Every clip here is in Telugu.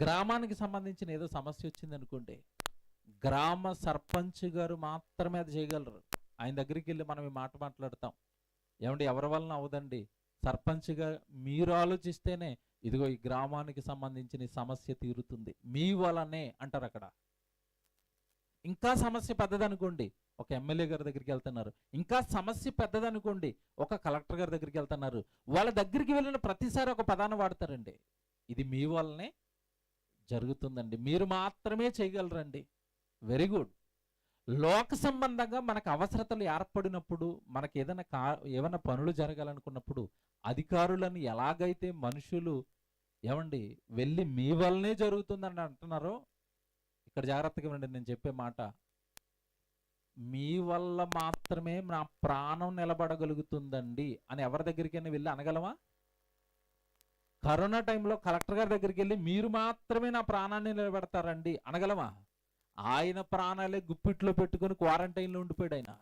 గ్రామానికి సంబంధించిన ఏదో సమస్య వచ్చింది అనుకోండి, గ్రామ సర్పంచ్ గారు మాత్రమే అది చేయగలరు. ఆయన దగ్గరికి వెళ్ళి మనం ఈ మాట మాట్లాడతాం, ఏమంటే ఎవరి వలన అవదండి, సర్పంచ్గా మీరు ఆలోచిస్తేనే ఇదిగో ఈ గ్రామానికి సంబంధించిన ఈ సమస్య తీరుతుంది, మీ వలనే అంటారు. అక్కడ ఇంకా సమస్య పెద్దదనుకోండి, ఒక ఎమ్మెల్యే గారి దగ్గరికి వెళ్తున్నారు. ఇంకా సమస్య పెద్దదనుకోండి, ఒక కలెక్టర్ గారి దగ్గరికి వెళ్తున్నారు. వాళ్ళ దగ్గరికి వెళ్ళిన ప్రతిసారి ఒక పదాన్ని వాడతారండి, ఇది మీ వల్లనే జరుగుతుందండి, మీరు మాత్రమే చేయగలరండి. Very good. లోక సంబంధంగా మనకు అవసరతలు ఏర్పడినప్పుడు, మనకి ఏమైనా పనులు జరగాలనుకున్నప్పుడు అధికారులను ఎలాగైతే మనుషులు ఏమండి వెళ్ళి మీ వల్లనే జరుగుతుందని అంటున్నారో, ఇక్కడ జాగ్రత్తగా వినండి నేను చెప్పే మాట. మీ వల్ల మాత్రమే నా ప్రాణం నిలబడగలుగుతుందండి అని ఎవరి దగ్గరికైనా వెళ్ళి అనగలమా? కరోనా టైంలో కలెక్టర్ గారి దగ్గరికి వెళ్ళి మీరు మాత్రమే నా ప్రాణాన్ని నిలబెడతారండి అనగలమా? ఆయన ప్రాణాలే గుప్పిట్లో పెట్టుకుని క్వారంటైన్లో ఉండిపోయాడు ఆయన.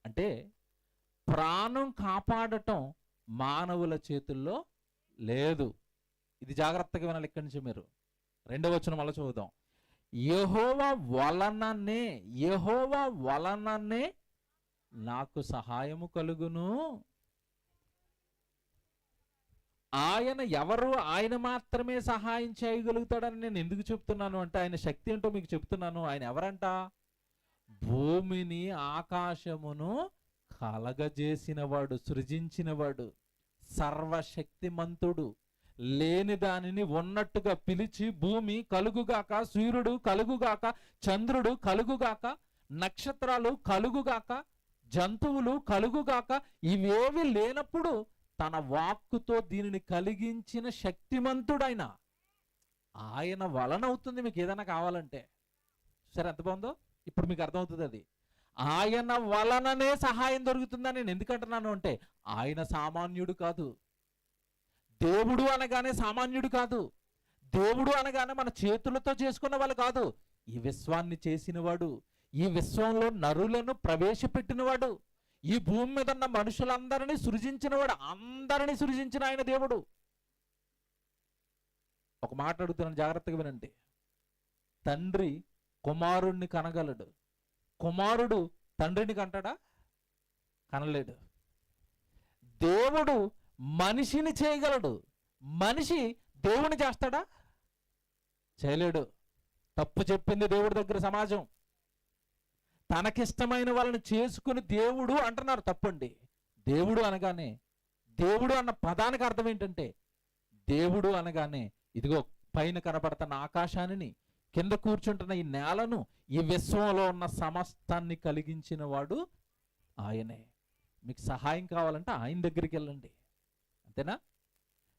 అంటే ప్రాణం కాపాడటం మానవుల చేతుల్లో లేదు. ఇది జాగ్రత్తగా వినాలి. ఇక్కడి నుంచి మీరు 2వ వచనం మళ్ళీ చదువుదాం. యెహోవా వలననే నాకు సహాయము కలుగును. ఆయన మాత్రమే సహాయం చేయగలుగుతాడని నేను ఎందుకు చెప్తున్నాను అంటే, ఆయన శక్తి ఏంటో మీకు చెప్తున్నాను. ఆయన ఎవరంట? భూమిని ఆకాశమును కలగజేసినవాడు, సృజించినవాడు, సర్వశక్తిమంతుడు. లేని దానిని ఉన్నట్టుగా పిలిచి భూమి కలుగుగాక, సూర్యుడు కలుగుగాక, చంద్రుడు కలుగుగాక, నక్షత్రాలు కలుగుగాక, జంతువులు కలుగుగాక, ఇవేవి లేనప్పుడు తన వాక్కుతో దీనిని కలిగించిన శక్తిమంతుడైన ఆయన వలన అవుతుంది మీకు ఏదైనా కావాలంటే. సరే, ఎంత బాగుందో ఇప్పుడు మీకు అర్థమవుతుంది. అది ఆయన వలననే సహాయం దొరుకుతుందని నేను ఎందుకంటున్నాను అంటే, ఆయన సామాన్యుడు కాదు. దేవుడు అనగానే సామాన్యుడు కాదు. దేవుడు అనగానే మన చేతులతో చేసుకున్న వాళ్ళు కాదు. ఈ విశ్వాన్ని చేసినవాడు, ఈ విశ్వంలో నరులను ప్రవేశపెట్టినవాడు, ఈ భూమి మీద ఉన్న మనుషులందరినీ సృజించినవాడు, అందరినీ సృజించిన ఆయన దేవుడు. ఒక మాట అడుగుతున్నాను, జాగ్రత్తగా వినండి. తండ్రి కుమారుణ్ణి కనగలడు, కుమారుడు తండ్రిని కంటాడా? కనలేడు. దేవుడు మనిషిని చేయగలడు, మనిషి దేవుని చేస్తాడా? చేయలేడు. తప్పు చెప్పింది దేవుడి దగ్గర సమాజం. తనకిష్టమైన వాళ్ళని చేసుకుని దేవుడు అంటున్నారు. తప్పండి. దేవుడు అనగానే, దేవుడు అన్న పదానికి అర్థం ఏంటంటే, దేవుడు అనగానే ఇదిగో పైన కనబడుతున్న ఆకాశాన్ని, కింద కూర్చుంటున్న ఈ నేలను, ఈ విశ్వంలో ఉన్న సమస్తాన్ని కలిగించిన వాడు ఆయనే. మీకు సహాయం కావాలంటే ఆయన దగ్గరికి వెళ్ళండి, అంతేనా?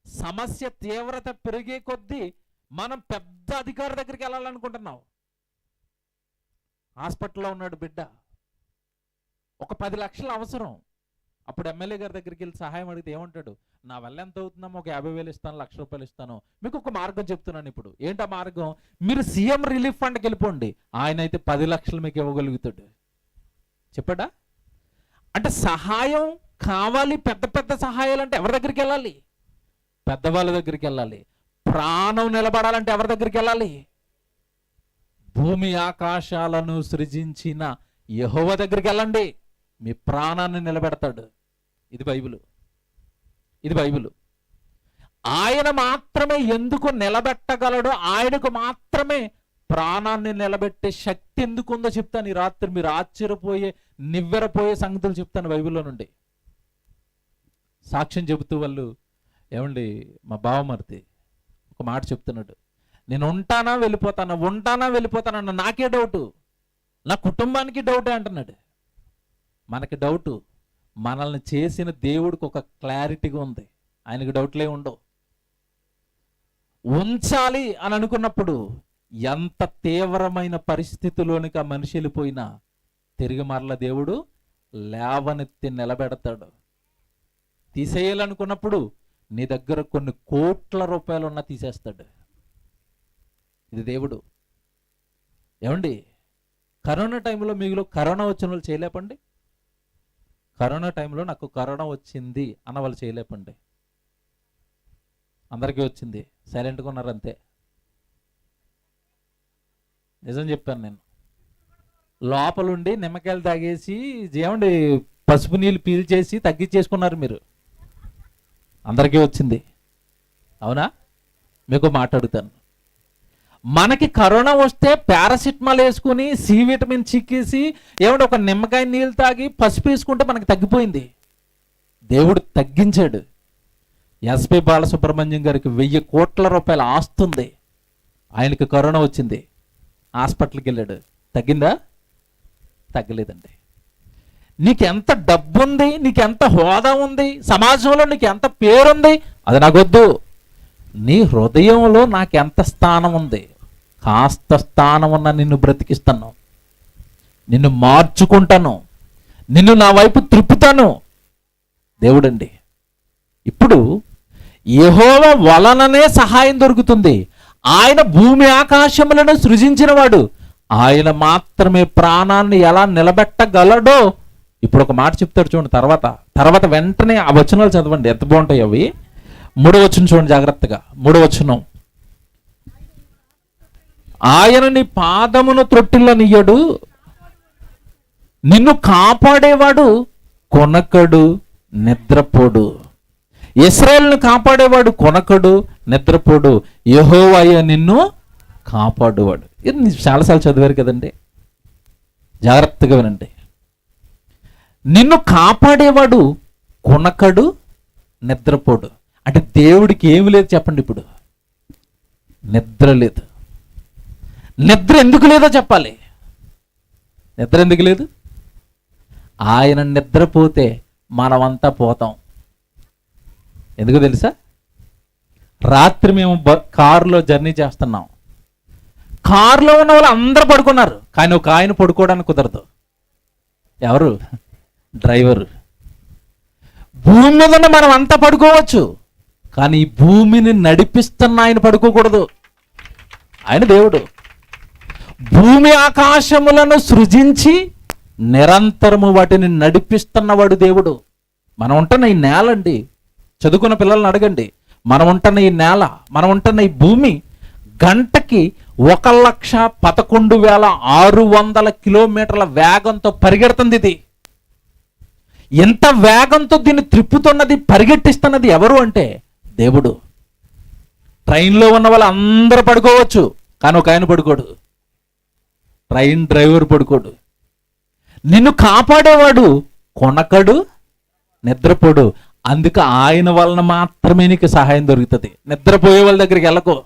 సమస్య తీవ్రత పెరిగే కొద్దీ మనం పెద్ద అధికారి దగ్గరికి వెళ్ళాలనుకుంటున్నాం. హాస్పిటల్లో ఉన్నాడు బిడ్డ, ఒక 10 లక్షలు అవసరం. అప్పుడు ఎమ్మెల్యే గారి దగ్గరికి వెళ్ళి సహాయం అడిగితే ఏమంటాడు? నా వల్ల ఎంత అవుతుందమ్మో, ఒక 50,000 ఇస్తాను, 1,00,000 రూపాయలు ఇస్తాను. మీకు ఒక మార్గం చెప్తున్నాను ఇప్పుడు. ఏంటా మార్గం? మీరు సీఎం రిలీఫ్ ఫండ్కి వెళ్ళిపోండి, ఆయన అయితే 10 లక్షలు మీకు ఇవ్వగలుగుతాడు. చెప్పాడా? అంటే సహాయం కావాలి. పెద్ద పెద్ద సహాయాలు అంటే ఎవరి దగ్గరికి వెళ్ళాలి? పెద్దవాళ్ళ దగ్గరికి వెళ్ళాలి. ప్రాణం నిలబడాలంటే ఎవరి దగ్గరికి వెళ్ళాలి? భూమి ఆకాశాలను సృజించిన యెహోవా దగ్గరికి వెళ్ళండి, మీ ప్రాణాన్ని నిలబెడతాడు. ఇది బైబిల్, ఇది బైబిల్. ఆయన మాత్రమే ఎందుకు నిలబెట్టగలడో, ఆయనకు మాత్రమే ప్రాణాన్ని నిలబెట్టే శక్తి ఎందుకుందో చెప్తాను ఈ రాత్రి. మీరు ఆశ్చర్యపోయే, నివ్వెరపోయే సంగతులు చెప్తాను బైబిల్లో నుండి. సాక్ష్యం చెబుతూ వాళ్ళు, ఏమండి మా బావమరిది ఒక మాట చెప్తున్నాడు, నేను ఉంటానా వెళ్ళిపోతానా నాకే డౌటు, నా కుటుంబానికి డౌటే అంటున్నాడు. మనకి డౌటు, మనల్ని చేసిన దేవుడికి ఒక క్లారిటీగా ఉంది, ఆయనకి డౌట్లే ఉండవు. ఉంచాలి అని అనుకున్నప్పుడు ఎంత తీవ్రమైన పరిస్థితిలోనికి ఆ మనిషి వెళ్ళిపోయినా తిరిగి మరల దేవుడు లేవనెత్తి నిలబెడతాడు. తీసేయాలనుకున్నప్పుడు నీ దగ్గర కొన్ని కోట్ల రూపాయలు ఉన్నా తీసేస్తాడు. ఇది దేవుడు. ఏమండి, కరోనా టైంలో మీలో కరోనా వచ్చిన వాళ్ళు చేయలేపండి. కరోనా టైంలో నాకు కరోనా వచ్చింది అన్న వాళ్ళు చేయలేపండి. అందరికీ వచ్చింది, సైలెంట్గా ఉన్నారు అంతే. నిజం చెప్పాను నేను. లోపలుండి నిమ్మకాయలు తాగేసి ఏమండి పసుపు నీళ్ళు పీల్చేసి తగ్గించేసుకున్నారు మీరు. అందరికీ వచ్చింది, అవునా? మీకు మాట్లాడుతాను. మనకి కరోనా వస్తే పారాసిటమాల్ వేసుకుని సి విటమిన్ చిక్కేసి ఏమంటే ఒక నిమ్మకాయ నీళ్ళు తాగి పసుపు వేసుకుంటే మనకి తగ్గిపోయింది. దేవుడు తగ్గించాడు. ఎస్పి బాలసుబ్రహ్మణ్యం గారికి 1000 కోట్ల రూపాయల ఆస్తుంది. ఆయనకి కరోనా వచ్చింది, హాస్పిటల్కి వెళ్ళాడు. తగ్గిందా? తగ్గలేదండి. నీకెంత డబ్బు ఉంది, నీకెంత హోదా ఉంది, సమాజంలో నీకు ఎంత పేరుంది, అది నాకొద్దు. నీ హృదయంలో నాకెంత స్థానం ఉంది, కాస్త స్థానం ఉన్న నిన్ను బ్రతికిస్తాను, నిన్ను మార్చుకుంటాను, నిన్ను నా వైపు త్రిప్పుతాను. దేవుడండి. ఇప్పుడు యెహోవా వలననే సహాయం దొరుకుతుంది. ఆయన భూమి ఆకాశములను సృజించిన వాడు. ఆయన మాత్రమే ప్రాణాన్ని ఎలా నిలబెట్టగలడో ఇప్పుడు ఒక మాట చెప్తాడు చూడండి. తర్వాత వెంటనే ఆ వచనాలు చదవండి, ఎంత బాగుంటాయి అవి. 3వ వచనం చూడండి జాగ్రత్తగా. 3వ వచనం, ఆయన నీ పాదమును త్రొట్టిల్లనియ్యడు, నిన్ను కాపాడేవాడు కొనకడు నిద్రపోడు. ఇశ్రాయేలును కాపాడేవాడు కొనకడు నిద్రపోడు, యెహోవాయే నిన్ను కాపాడువాడు. ఇది చాలాసార్లు చదివారు కదండి, జాగ్రత్తగా వినండి. నిన్ను కాపాడేవాడు కొనకడు నిద్రపోడు. అంటే దేవుడికి ఏమి లేదు చెప్పండి ఇప్పుడు? నిద్ర లేదు. నిద్ర ఎందుకు లేదో చెప్పాలి. నిద్ర ఎందుకు లేదు? ఆయన నిద్రపోతే మనమంతా పోతాం. ఎందుకు తెలుసా? రాత్రి మేము కారులో జర్నీ చేస్తున్నాం. కారులో ఉన్న వాళ్ళు అందరూ పడుకున్నారు, కానీ ఒక ఆయన పడుకోవడానికి కుదరదు. ఎవరు? డ్రైవరు. భూమి మీద మనం అంతా పడుకోవచ్చు, కానీ ఈ భూమిని నడిపిస్తున్న ఆయన పడుకోకూడదు. ఆయన దేవుడు. భూమి ఆకాశములను సృజించి నిరంతరము వాటిని నడిపిస్తున్నవాడు దేవుడు. మనం ఉంటున్న ఈ నేల అండి, చదువుకున్న పిల్లల్ని అడగండి, మనం ఉంటున్న ఈ నేల, మనం ఉంటున్న ఈ భూమి గంటకి 1,11,600 కిలోమీటర్ల వేగంతో పరిగెడుతుంది. ఇది ఎంత వేగంతో దీన్ని త్రిప్పుతున్నది, పరిగెట్టిస్తున్నది ఎవరు అంటే దేవుడు. ట్రైన్లో ఉన్న వాళ్ళు అందరూ పడుకోవచ్చు, కానీ ఒక ఆయన పడుకోడు. Train driver పడుకోడు. నిన్ను కాపాడేవాడు కొనకడు నిద్రపోడు. అందుకే ఆయన వలన మాత్రమే నీకు సహాయం దొరుకుతుంది. నిద్రపోయే వాళ్ళ దగ్గరికి వెళ్ళకు.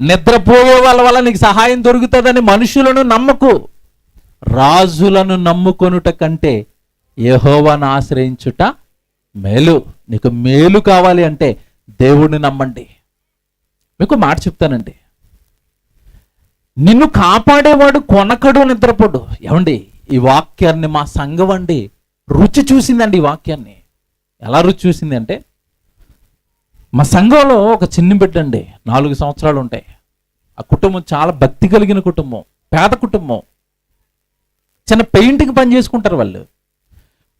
నిద్రపోయే వాళ్ళ వల్ల నీకు సహాయం దొరుకుతుందని మనుషులను నమ్మకు. రాజులను నమ్ముకొనుట కంటే యెహోవాను ఆశ్రయించుట మేలు. నీకు మేలు కావాలి అంటే దేవుడిని నమ్మండి. మీకు మాట చెప్తానండి, నిన్ను కాపాడేవాడు కొనకడు నిద్రపోడు. ఏమండి, ఈ వాక్యాన్ని మా సంఘం అండి రుచి చూసిందండి. ఈ వాక్యాన్ని ఎలా రుచి చూసింది అంటే, మా సంఘంలో ఒక చిన్ని బిడ్డ అండి, 4 సంవత్సరాలు ఉంటాయి. ఆ కుటుంబం చాలా భక్తి కలిగిన కుటుంబం, పేద కుటుంబం. చిన్న పెయింటింగ్ పని చేసుకుంటారు వాళ్ళు.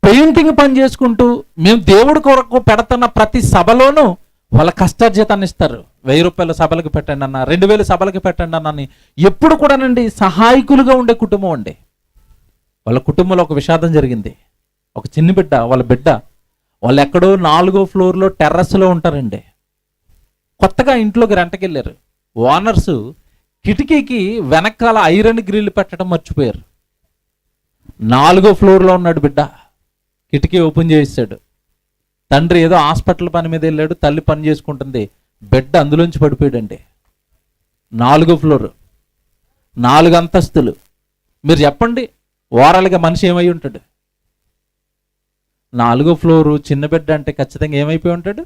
పెయింటింగ్ పని చేసుకుంటూ మేము దేవుడి కొరకు పెడుతున్న ప్రతి సభలోనూ వాళ్ళ కష్టార్జితాన్ని ఇస్తారు. 1000 రూపాయల సభలకు పెట్టండి అన్న, 2000 సభలకు పెట్టండి అన్న, ఎప్పుడు కూడానండి సహాయకులుగా ఉండే కుటుంబం అండి. వాళ్ళ కుటుంబంలో ఒక విషాదం జరిగింది. ఒక చిన్న బిడ్డ, వాళ్ళ బిడ్డ వాళ్ళు ఎక్కడో 4వ ఫ్లోర్లో టెర్రస్లో ఉంటారండి. కొత్తగా ఇంట్లోకి రెంట్కి వెళ్ళారు. ఓనర్సు కిటికీకి వెనకాల ఐరన్ గ్రిల్ పెట్టడం మర్చిపోయారు. 4వ ఫ్లోర్లో ఉన్నాడు బిడ్డ, కిటికీ ఓపెన్ చేసాడు. తండ్రి ఏదో హాస్పిటల్ పని మీద వెళ్ళాడు, తల్లి పని చేసుకుంటుంది, బిడ్డ అందులోంచి పడిపోయాడండి. 4వ ఫ్లోర్, 4 అంతస్తులు. మీరు చెప్పండి, ఓవరాల్గా మనిషి ఏమై ఉంటాడు? 4వ ఫ్లోరు చిన్న బిడ్డ అంటే ఖచ్చితంగా ఏమైపోయి ఉంటాడు?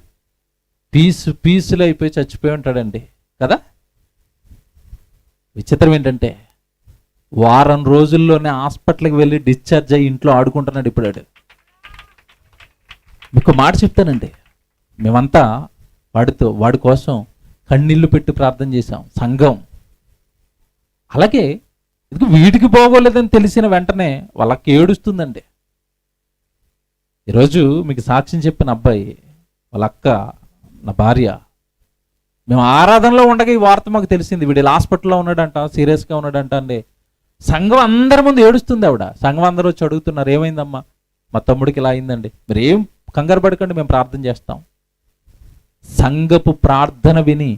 పీసులు అయిపోయి చచ్చిపోయి ఉంటాడండి కదా. విచిత్రం ఏంటంటే, వారం రోజుల్లోనే హాస్పిటల్కి వెళ్ళి డిశ్చార్జ్ అయ్యి ఇంట్లో ఆడుకుంటున్నాడు ఇప్పుడు. మీకు మాట చెప్తానండి, మేమంతా వాడి కోసం కన్నీళ్లు పెట్టి ప్రార్థన చేశాం సంఘం. అలాగే ఇది వీటికి బాగోలేదని తెలిసిన వెంటనే వాళ్ళకి ఏడుస్తుందండి. ఈరోజు మీకు సాక్ష్యం చెప్పిన అబ్బాయి, వాళ్ళ అక్క, నా భార్య, మేము ఆరాధనలో ఉండగా ఈ వార్త మాకు తెలిసింది, వీడు హాస్పిటల్లో ఉన్నాడంట, సీరియస్గా ఉన్నాడంట అండి. సంఘం అందరి ముందు ఏడుస్తుంది ఆవిడ. సంఘం అందరూ వచ్చి అడుగుతున్నారు, ఏమైందమ్మా, మా తమ్ముడికి ఇలా అయిందండి. మీరు ఏం కంగారు పడకండి, మేము ప్రార్థన చేస్తాం. సంఘపు ప్రార్థన విని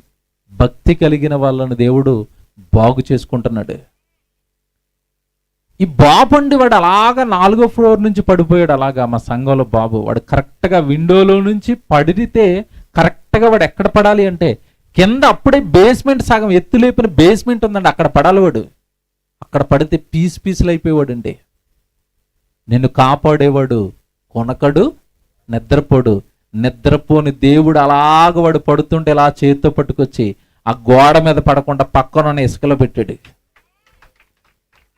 భక్తి కలిగిన వాళ్ళని దేవుడు బాగు చేసుకుంటున్నాడు. ఈ బాబు అండి, వాడు అలాగా 4వ ఫ్లోర్ నుంచి పడిపోయాడు. అలాగా మా సంఘంలో బాబు, వాడు కరెక్ట్గా విండోలో నుంచి పడితే కరెక్ట్గా వాడు ఎక్కడ పడాలి అంటే కింద, అప్పుడే బేస్మెంట్ సగం ఎత్తు లేపిన బేస్మెంట్ ఉందండి, అక్కడ పడాలి వాడు. అక్కడ పడితే పీసులు అయిపోయేవాడు అండి. నిన్ను కాపాడేవాడు కొనకడు, నిద్రపోడు. నిద్రపోని దేవుడు అలాగ వాడు పడుతుంటే ఇలా చేతితో పట్టుకొచ్చి ఆ గోడ మీద పడకుండా పక్కన ఇసుకలో పెట్టాడు.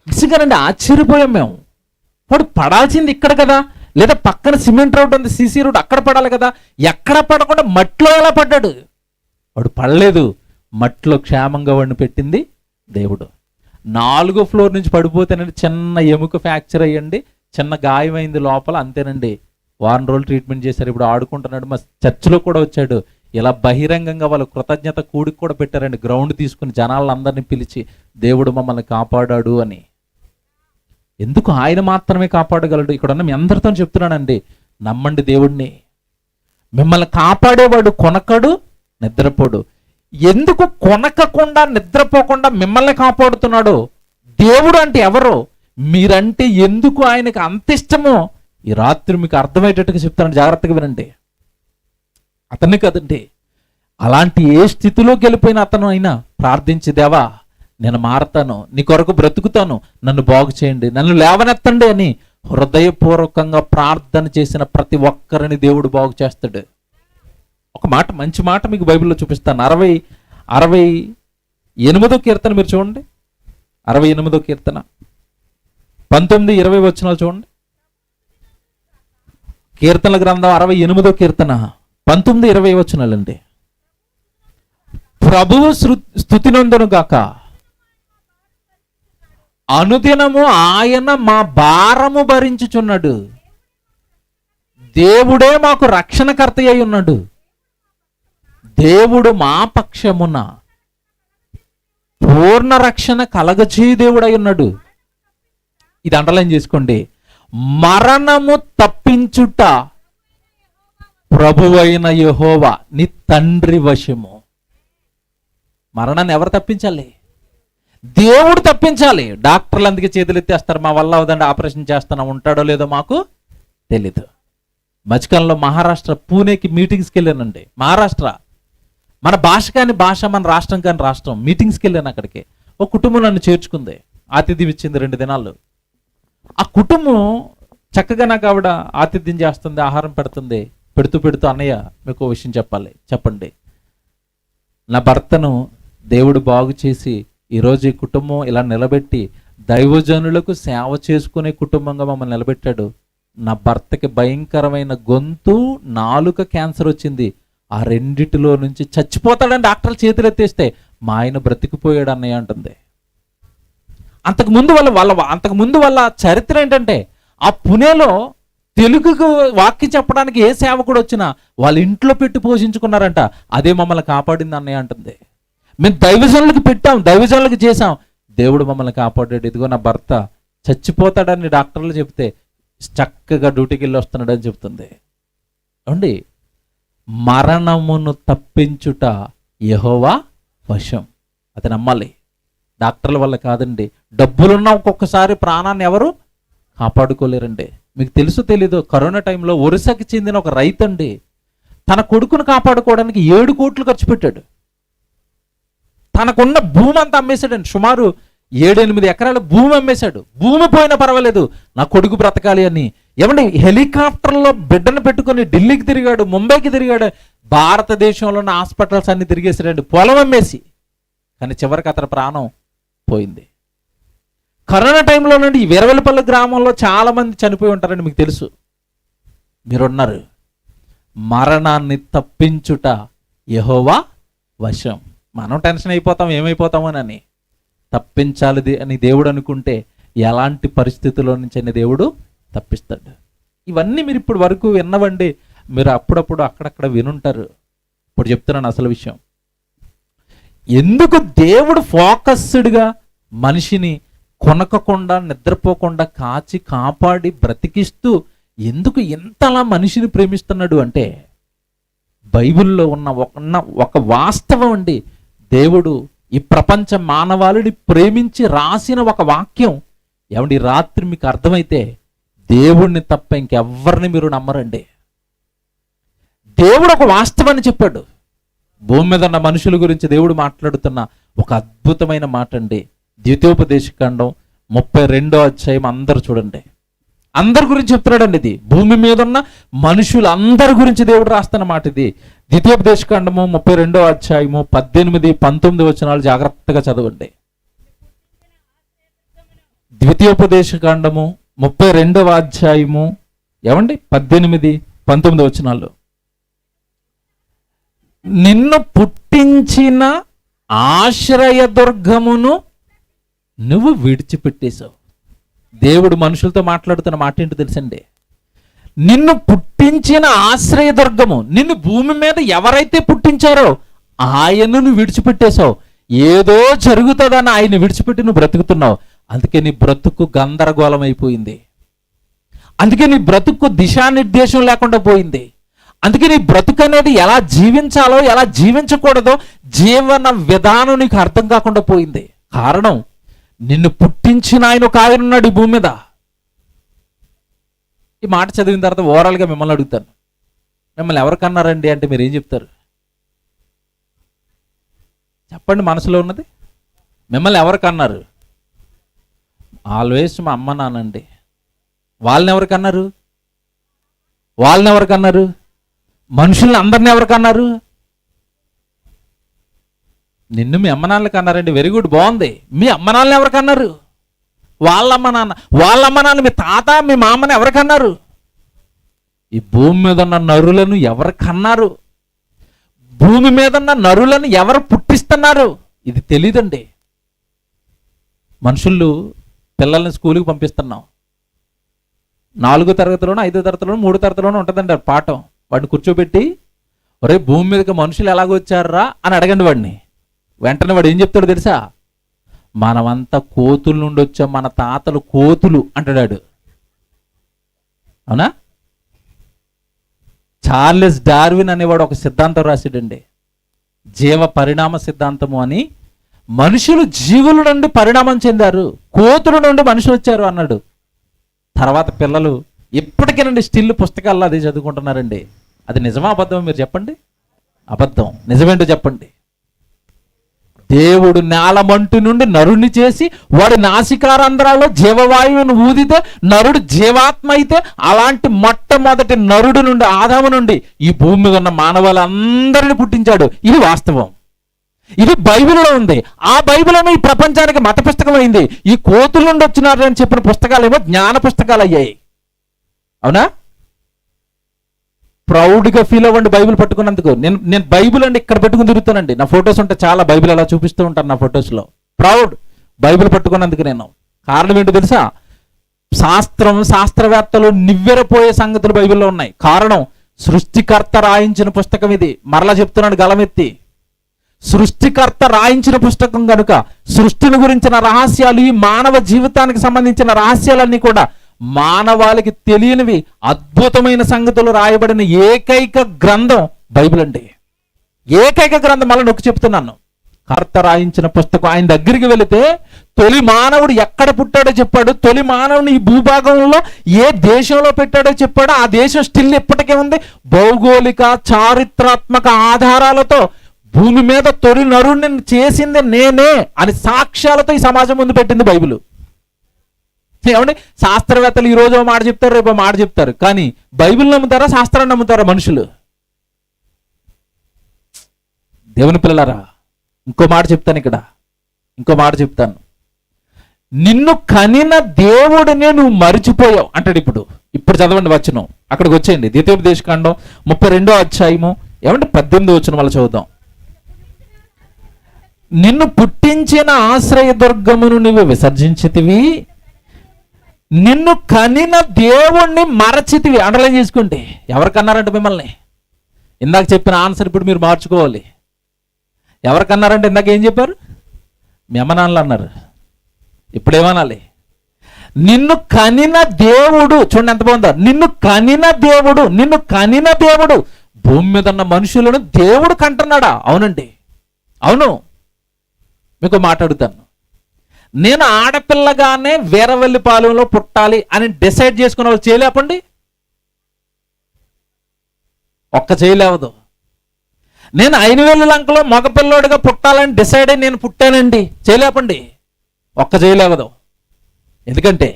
నిజంగానండి ఆశ్చర్యపోయాం మేము. వాడు పడాల్సింది ఇక్కడ కదా, లేదా పక్కన సిమెంట్ రోడ్ ఉంది, సీసీ రోడ్, అక్కడ పడాలి కదా, ఎక్కడ పడకుండా మట్టిలో ఎలా పడ్డాడు. వాడు పడలేదు, మట్టిలో క్షేమంగా వాడిని పెట్టింది దేవుడు. 4వ ఫ్లోర్ నుంచి పడిపోతేనండి చిన్న ఎముక ఫ్రాక్చర్ అయ్యండి, చిన్న గాయమైంది లోపల, అంతేనండి. వారం రోజులు ట్రీట్మెంట్ చేశారు. ఇప్పుడు ఆడుకుంటున్నాడు. మా చర్చిలో కూడా వచ్చాడు. ఇలా బహిరంగంగా వాళ్ళు కృతజ్ఞత కూడికి కూడా పెట్టారండి, గ్రౌండ్ తీసుకుని జనాలందరినీ పిలిచి, దేవుడు మమ్మల్ని కాపాడాడు అని. ఎందుకు ఆయన మాత్రమే కాపాడగలడు. ఇక్కడ ఉన్న మీ అందరితో చెప్తున్నానండి, నమ్మండి దేవుడిని. మిమ్మల్ని కాపాడేవాడు కొనకడు, నిద్రపోడు. ఎందుకు కొనకకుండా నిద్రపోకుండా మిమ్మల్ని కాపాడుతున్నాడు? దేవుడు అంటే ఎవరు, మీరంటే ఎందుకు ఆయనకు అంత ఇష్టమో ఈ రాత్రి మీకు అర్థమయ్యేటట్టుగా చెప్తాను, జాగ్రత్తగా వినండి. అతన్ని కదండి, అలాంటి ఏ స్థితిలోకి వెళ్ళిపోయిన అతను అయినా ప్రార్థించి, దేవా నేను మారతాను, నీ కొరకు బ్రతుకుతాను, నన్ను బాగు చేయండి, నన్ను లేవనెత్తండి అని హృదయపూర్వకంగా ప్రార్థన చేసిన ప్రతి ఒక్కరిని దేవుడు బాగు చేస్తాడు. ఒక మాట, మంచి మాట మీకు బైబిల్లో చూపిస్తాను. 68వ కీర్తన మీరు చూడండి. 68వ కీర్తన 19-20 వచనాలు చూడండి. కీర్తనల గ్రంథం 68వ కీర్తన 19-20 వచనాలండి. ప్రభువు స్తుతినందును గాక, అనుదినము ఆయన మా భారము భరించుచున్నాడు. దేవుడే మాకు రక్షణకర్త అయి ఉన్నాడు. దేవుడు మా పక్షమున పూర్ణ రక్షణ కలగచేయు దేవుడు అయి ఉన్నాడు. ఇది అండర్లైన్ చేసుకోండి. మరణము తప్పించుట ప్రభువైన యెహోవా నీ తండ్రి వశము. మరణాన్ని ఎవరు తప్పించాలి? దేవుడు తప్పించాలి. డాక్టర్లు అందుకే చేతులు ఎత్తేస్తారు, మా వల్ల అవదండి, ఆపరేషన్ చేస్తాను, ఉంటాడో లేదో మాకు తెలీదు. మధ్యకాలంలో మహారాష్ట్ర పూణేకి మీటింగ్స్కి వెళ్ళానండి. మహారాష్ట్ర మన భాష కాని భాష, మన రాష్ట్రం కాని రాష్ట్రం. మీటింగ్స్కి వెళ్ళాను. అక్కడికి ఒక కుటుంబం నన్ను చేర్చుకుంది, ఆతిథ్యం ఇచ్చింది 2 దినాలు. ఆ కుటుంబం చక్కగా నాకు ఆవిడ ఆతిథ్యం చేస్తుంది, ఆహారం పెడుతుంది. పెడుతూ అన్నయ్య మీకు విషయం చెప్పండి, నా భర్తను దేవుడు బాగు చేసి ఈరోజు ఈ కుటుంబం ఇలా నిలబెట్టి దైవజనులకు సేవ చేసుకునే కుటుంబంగా మమ్మల్ని నిలబెట్టాడు. నా భర్తకి భయంకరమైన గొంతు, నాలుక క్యాన్సర్ వచ్చింది. ఆ రెండిటిలో నుంచి చచ్చిపోతాడని డాక్టర్లు చేతులు ఎత్తేస్తే మా ఆయన బ్రతికిపోయాడు అన్నయ్య అంటుంది. అంతకుముందు వాళ్ళ చరిత్ర ఏంటంటే, ఆ పుణేలో తెలుగుకు వాక్యం చెప్పడానికి ఏ సేవకుడు వచ్చినా వాళ్ళ ఇంట్లో పెట్టి పోషించుకున్నారంట. అదే మమ్మల్ని కాపాడింది అన్నయ్య అంటుంది. మేము దైవజనులకు పెట్టాం, దైవజనులకు చేశాం, దేవుడు మమ్మల్ని కాపాడాడు. ఇదిగో నా భర్త చచ్చిపోతాడని డాక్టర్లు చెప్తే చక్కగా డ్యూటీకి వెళ్ళి వస్తున్నాడని చెప్తుంది. అండి, మరణమును తప్పించుట యెహోవా వశం. అది నమ్మాలి. డాక్టర్ల వల్ల కాదండి. డబ్బులున్నా ఒక్కొక్కసారి ప్రాణాన్ని ఎవరు కాపాడుకోలేరండి. మీకు తెలుసు తెలీదు, కరోనా టైంలో ఒరిస్సాకి చెందిన ఒక రైతు అండి తన కొడుకును కాపాడుకోవడానికి 7 కోట్లు ఖర్చు పెట్టాడు. తనకున్న భూమి అంతా అమ్మేశాడండి. సుమారు 7-8 ఎకరాల భూమి అమ్మేశాడు. భూమి పోయినా పర్వాలేదు, నా కొడుకు బ్రతకాలి అని. ఏమండి, హెలికాప్టర్లో బిడ్డను పెట్టుకుని ఢిల్లీకి తిరిగాడు, ముంబైకి తిరిగాడు, భారతదేశంలో ఉన్న హాస్పిటల్స్ అన్ని తిరిగేసాడండి, పొలం అమ్మేసి. కానీ చివరికి అతని ప్రాణం పోయింది. కరోనా టైంలో నుండి ఈ వీరవెల్లిపల్లి గ్రామంలో చాలా మంది చనిపోయి ఉంటారండి, మీకు తెలుసు. మీరున్నారు. మరణాన్ని తప్పించుట యెహోవా వశం. మనం టెన్షన్ అయిపోతాం, ఏమైపోతామోనని. తప్పించాలి అని దేవుడు అనుకుంటే ఎలాంటి పరిస్థితుల్లో నుంచి అయినా దేవుడు తప్పిస్తాడు. ఇవన్నీ మీరు ఇప్పుడు వరకు విన్నవండి. మీరు అప్పుడప్పుడు అక్కడక్కడ వినుంటారు. ఇప్పుడు చెప్తున్నాను అసలు విషయం. ఎందుకు దేవుడు ఫోకస్డ్గా మనిషిని కొనకకుండా నిద్రపోకుండా కాచి కాపాడి బ్రతికిస్తూ ఎందుకు ఇంతలా మనిషిని ప్రేమిస్తున్నాడు అంటే బైబిల్లో ఉన్న ఒక వాస్తవం అండి. దేవుడు ఈ ప్రపంచ మానవాళిని ప్రేమించి రాసిన ఒక వాక్యం. ఏమండి, రాత్రి మీకు అర్థమైతే దేవుడిని తప్ప ఇంకెవ్వరిని మీరు నమ్మరండి. దేవుడు ఒక వాస్తవాన్ని చెప్పాడు. భూమి మీద ఉన్న మనుషుల గురించి దేవుడు మాట్లాడుతున్న ఒక అద్భుతమైన మాట అండి. ద్వితీయోపదేశకాండం 32వ అధ్యాయం అందరూ చూడండి. అందరి గురించి చెప్తున్నాడండి. ఇది భూమి మీద ఉన్న మనుషులందరి గురించి దేవుడు రాస్తున్న మాట ఇది. ద్వితీయోపదేశకాండము 32వ అధ్యాయము 18, 19 వచనాలు జాగ్రత్తగా చదవండి. ద్వితీయోపదేశకాండము 32వ అధ్యాయము ఏమండి 18, 19 వచనాలు. నిన్ను పుట్టించిన ఆశ్రయదుర్గమును నువ్వు విడిచిపెట్టేశావు. దేవుడు మనుషులతో మాట్లాడుతున్న మాట ఏంటో తెలుసండి. నిన్ను పుట్టించిన ఆశ్రయదుర్గము, నిన్ను భూమి మీద ఎవరైతే పుట్టించారో ఆయనను విడిచిపెట్టేశావు. ఏదో జరుగుతుందని ఆయన విడిచిపెట్టి నువ్వు బ్రతుకుతున్నావు. అందుకే నీ బ్రతుకు గందరగోళం అయిపోయింది. అందుకే నీ బ్రతుకు దిశానిర్దేశం లేకుండా పోయింది. అందుకే నీ బ్రతుకు అనేది ఎలా జీవించాలో ఎలా జీవించకూడదో జీవన విధానం నీకు అర్థం కాకుండా పోయింది. కారణం, నిన్ను పుట్టించిన ఆయన ఒక ఆయన ఉన్నాడు ఈ భూమి మీద. ఈ మాట చదివిన తర్వాత ఓవరాల్గా మిమ్మల్ని అడుగుతాను, మిమ్మల్ని ఎవరికన్నారండి అంటే మీరు ఏం చెప్తారు? చెప్పండి, మనసులో ఉన్నది. మిమ్మల్ని ఎవరికన్నారు? ఆల్వేస్ మా అమ్మ నాన్నండి. వాళ్ళని ఎవరికన్నారు? మనుషుల్ని అందరిని ఎవరికన్నారు? నిన్ను మీ అమ్మ నాన్నలకి అన్నారండి. వెరీ గుడ్, బాగుంది. మీ అమ్మ నాన్నలు ఎవరికన్నారు? వాళ్ళ అమ్మ నాన్న, మీ తాత మీ మామని ఎవరికన్నారు? ఈ భూమి మీద ఉన్న నరులను ఎవరికన్నారు? భూమి మీద ఉన్న నరులను ఎవరు పుట్టిస్తున్నారు? ఇది తెలీదండి. మనుషులు పిల్లల్ని స్కూల్కి పంపిస్తున్నాం. 4వ తరగతిలోనో 5వ తరగతిలోనో 3వ తరగతిలోనో ఉంటుందండి పాఠం. వాడిని కూర్చోబెట్టి, ఒరే భూమి మీదకి మనుషులు ఎలాగొచ్చారా అని అడగండి వాడిని. వెంటనే వాడు ఏం చెప్తాడు తెలుసా? మనమంతా కోతుల నుండి వచ్చాం, మన తాతలు కోతులు అంటాడు. అవునా? చార్లెస్ డార్విన్ అనేవాడు ఒక సిద్ధాంతం రాశాడండి, జీవ పరిణామ సిద్ధాంతము అని. మనుషులు జీవుల నుండి పరిణామం చెందారు, కోతుల నుండి మనుషులు వచ్చారు అన్నాడు. తర్వాత పిల్లలు ఇప్పటికేనండి స్టిల్ పుస్తకాల్లో అదే చదువుకుంటున్నారండి. అది నిజమా అబద్ధమా మీరు చెప్పండి? అబద్ధం. నిజమేంటో చెప్పండి. దేవుడు నేలమంటు నుండి నరుణ్ణి చేసి వాడి నాసికారంధ్రాల్లో జీవవాయువును ఊదితే నరుడు జీవాత్మ అయితే, అలాంటి మొట్టమొదటి నరుడు నుండి, ఆదాము నుండి ఈ భూమి మీద ఉన్న మానవాళ్ళందరినీ పుట్టించాడు. ఇది వాస్తవం. ఇది బైబిల్లో ఉంది. ఆ బైబిల్ ఏమో ఈ ప్రపంచానికి మత పుస్తకం అయింది. ఈ కోతుల నుండి వచ్చినారు అని చెప్పిన పుస్తకాలు ఏమో జ్ఞాన పుస్తకాలు అయ్యాయి. అవునా? ప్రౌడ్గా ఫీల్ అవ్వండి బైబిల్ పట్టుకున్నందుకు. నేను బైబిల్ అండి ఇక్కడ పెట్టుకుని తిరుగుతానండి. నా ఫొటోస్ ఉంటే చాలా, బైబిల్ అలా చూపిస్తూ ఉంటాను నా ఫొటోస్లో. ప్రౌడ్ బైబిల్ పట్టుకున్నందుకు నేను. కారణం ఏంటో తెలుసా? శాస్త్రవేత్తలు నివ్వెరపోయే సంగతులు బైబిల్లో ఉన్నాయి. కారణం, సృష్టికర్త రాయించిన పుస్తకం ఇది. మరలా చెప్తున్నాడు గలమెత్తి, సృష్టికర్త రాయించిన పుస్తకం కనుక సృష్టిని గురించిన రహస్యాలు, ఈ మానవ జీవితానికి సంబంధించిన రహస్యాలన్నీ కూడా మానవాళికి తెలియనివి అద్భుతమైన సంగతులు రాయబడిన ఏకైక గ్రంథం బైబిల్ అండి. ఏకైక గ్రంథం. మళ్ళీ నొక్కి చెప్తున్నాను, కర్త రాయించిన పుస్తకం. ఆయన దగ్గరికి వెళితే తొలి మానవుడు ఎక్కడ పుట్టాడో చెప్పాడు. తొలి మానవుని ఈ భూభాగంలో ఏ దేశంలో పెట్టాడో చెప్పాడు. ఆ దేశం స్టిల్ ఇప్పటికే ఉంది. భౌగోళిక చారిత్రాత్మక ఆధారాలతో భూమి మీద తొలి నరుణ్ణి చేసింది నేనే అని సాక్ష్యాలతో ఈ సమాజం ముందు పెట్టింది బైబిల్. ఏమండి, శాస్త్రవేత్తలు ఈ రోజు మాట చెప్తారు, రేపు మాట చెప్తారు. కానీ బైబిల్ నమ్ముతారా, శాస్త్రాన్ని నమ్ముతారా మనుషులు? దేవుని పిల్లలారా, ఇంకో మాట చెప్తాను. నిన్ను కనిన దేవుడినే నువ్వు మరిచిపోయావు అంటాడు. ఇప్పుడు చదవండి వచనం, అక్కడికి వచ్చేయండి. ద్వితీయోపదేశకాండం 32వ అధ్యాయము ఏమంటే 18 వచనం వల్ల చదువుదాం. నిన్ను పుట్టించిన ఆశ్రయదుర్గమును నువ్వు విసర్జించితివి, నిన్ను కనిన దేవుణ్ణి మరచితివి. అండర్లైన్ చేసుకుంటే ఎవరికన్నారంటే మిమ్మల్ని? ఇందాక చెప్పిన ఆన్సర్ ఇప్పుడు మీరు మార్చుకోవాలి. ఎవరికన్నారంటే ఇందాక ఏం చెప్పారు? మీ అమ్మ నాన్నలు అన్నారు. ఇప్పుడేమనాలి? నిన్ను కనిన దేవుడు. చూడండి ఎంత బాగుందో, నిన్ను కనిన దేవుడు, నిన్ను కనిన దేవుడు. భూమి మీద ఉన్న మనుషులను దేవుడు కంటున్నాడా? అవునండి, అవును. మీకు మాట్లాడుతాను, నేను ఆడపిల్లగానే వీరవల్లిపాలెంలో పుట్టాలి అని డిసైడ్ చేసుకున్న వాళ్ళు చేయలేపండి, ఒక్క చేయలేవదు. నేను ఐనవేలు లంకలో మగపిల్లోడిగా పుట్టాలని డిసైడ్ అయ్యి నేను పుట్టానండి, చేయలేపండి, ఒక్క చేయలేవదు. ఎందుకంటే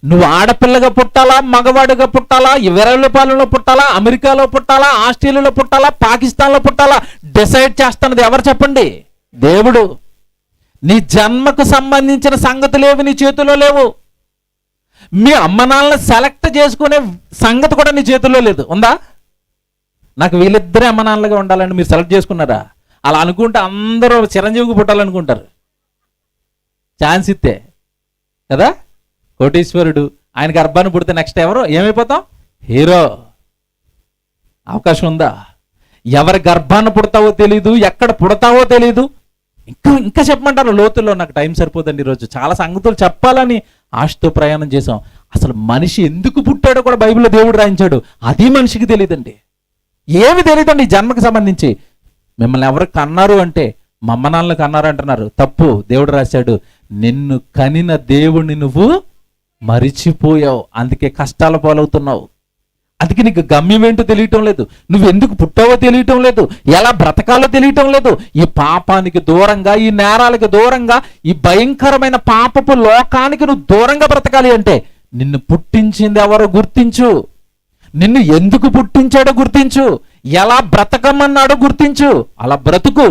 నువ్వు ఆడపిల్లగా పుట్టాలా, మగవాడిగా పుట్టాలా, వీరవల్లిపాలెంలో పుట్టాలా, అమెరికాలో పుట్టాలా, ఆస్ట్రేలియాలో పుట్టాలా, పాకిస్తాన్లో పుట్టాలా డిసైడ్ చేస్తున్నది ఎవరు చెప్పండి? దేవుడు. నీ జన్మకు సంబంధించిన సంగతులు ఏవి నీ చేతిలో లేవు. మీ అమ్మ నాన్నలను సెలెక్ట్ చేసుకునే సంగతి కూడా నీ చేతిలో లేదు. ఉందా? నాకు వీళ్ళిద్దరే అమ్మ నాన్నలుగా ఉండాలని మీరు సెలెక్ట్ చేసుకున్నారా? అలా అనుకుంటే అందరూ చిరంజీవికి పుట్టాలనుకుంటారు, ఛాన్స్ ఇస్తే కదా. కోటీశ్వరుడు, ఆయన గర్భాన్ని పుడితే నెక్స్ట్ ఎవరు ఏమైపోతాం? హీరో. అవకాశం ఉందా? ఎవరి గర్భాన్ని పుడతావో తెలీదు, ఎక్కడ పుడతావో తెలీదు. ఇంకా చెప్పమంటారు లోతుల్లో, నాకు టైం సరిపోదండి. ఈరోజు చాలా సంగతులు చెప్పాలని ఆశతో ప్రయాణం చేసాం. అసలు మనిషి ఎందుకు పుట్టాడో కూడా బైబిల్లో దేవుడు రాయించాడు, అది మనిషికి తెలియదండి. ఏమి తెలియదండి జన్మకు సంబంధించి. మిమ్మల్ని ఎవరు కన్నారు అంటే మా అమ్మ నాన్నలకు కన్నారు అంటున్నారు, తప్పు. దేవుడు రాశాడు, నిన్ను కనిన దేవుణ్ణి నువ్వు మరిచిపోయావు, అందుకే కష్టాల పాలవుతున్నావు. అందుకే నీకు గమ్యం ఏంటో తెలియటం లేదు, నువ్వు ఎందుకు పుట్టావో తెలియటం లేదు, ఎలా బ్రతకాలో తెలియటం లేదు. ఈ పాపానికి దూరంగా, ఈ నేరాలకు దూరంగా, ఈ భయంకరమైన పాపపు లోకానికి నువ్వు దూరంగా బ్రతకాలి అంటే నిన్ను పుట్టించింది ఎవరో గుర్తించు, నిన్ను ఎందుకు పుట్టించాడో గుర్తించు, ఎలా బ్రతకమన్నాడో గుర్తించు, అలా బ్రతుకు.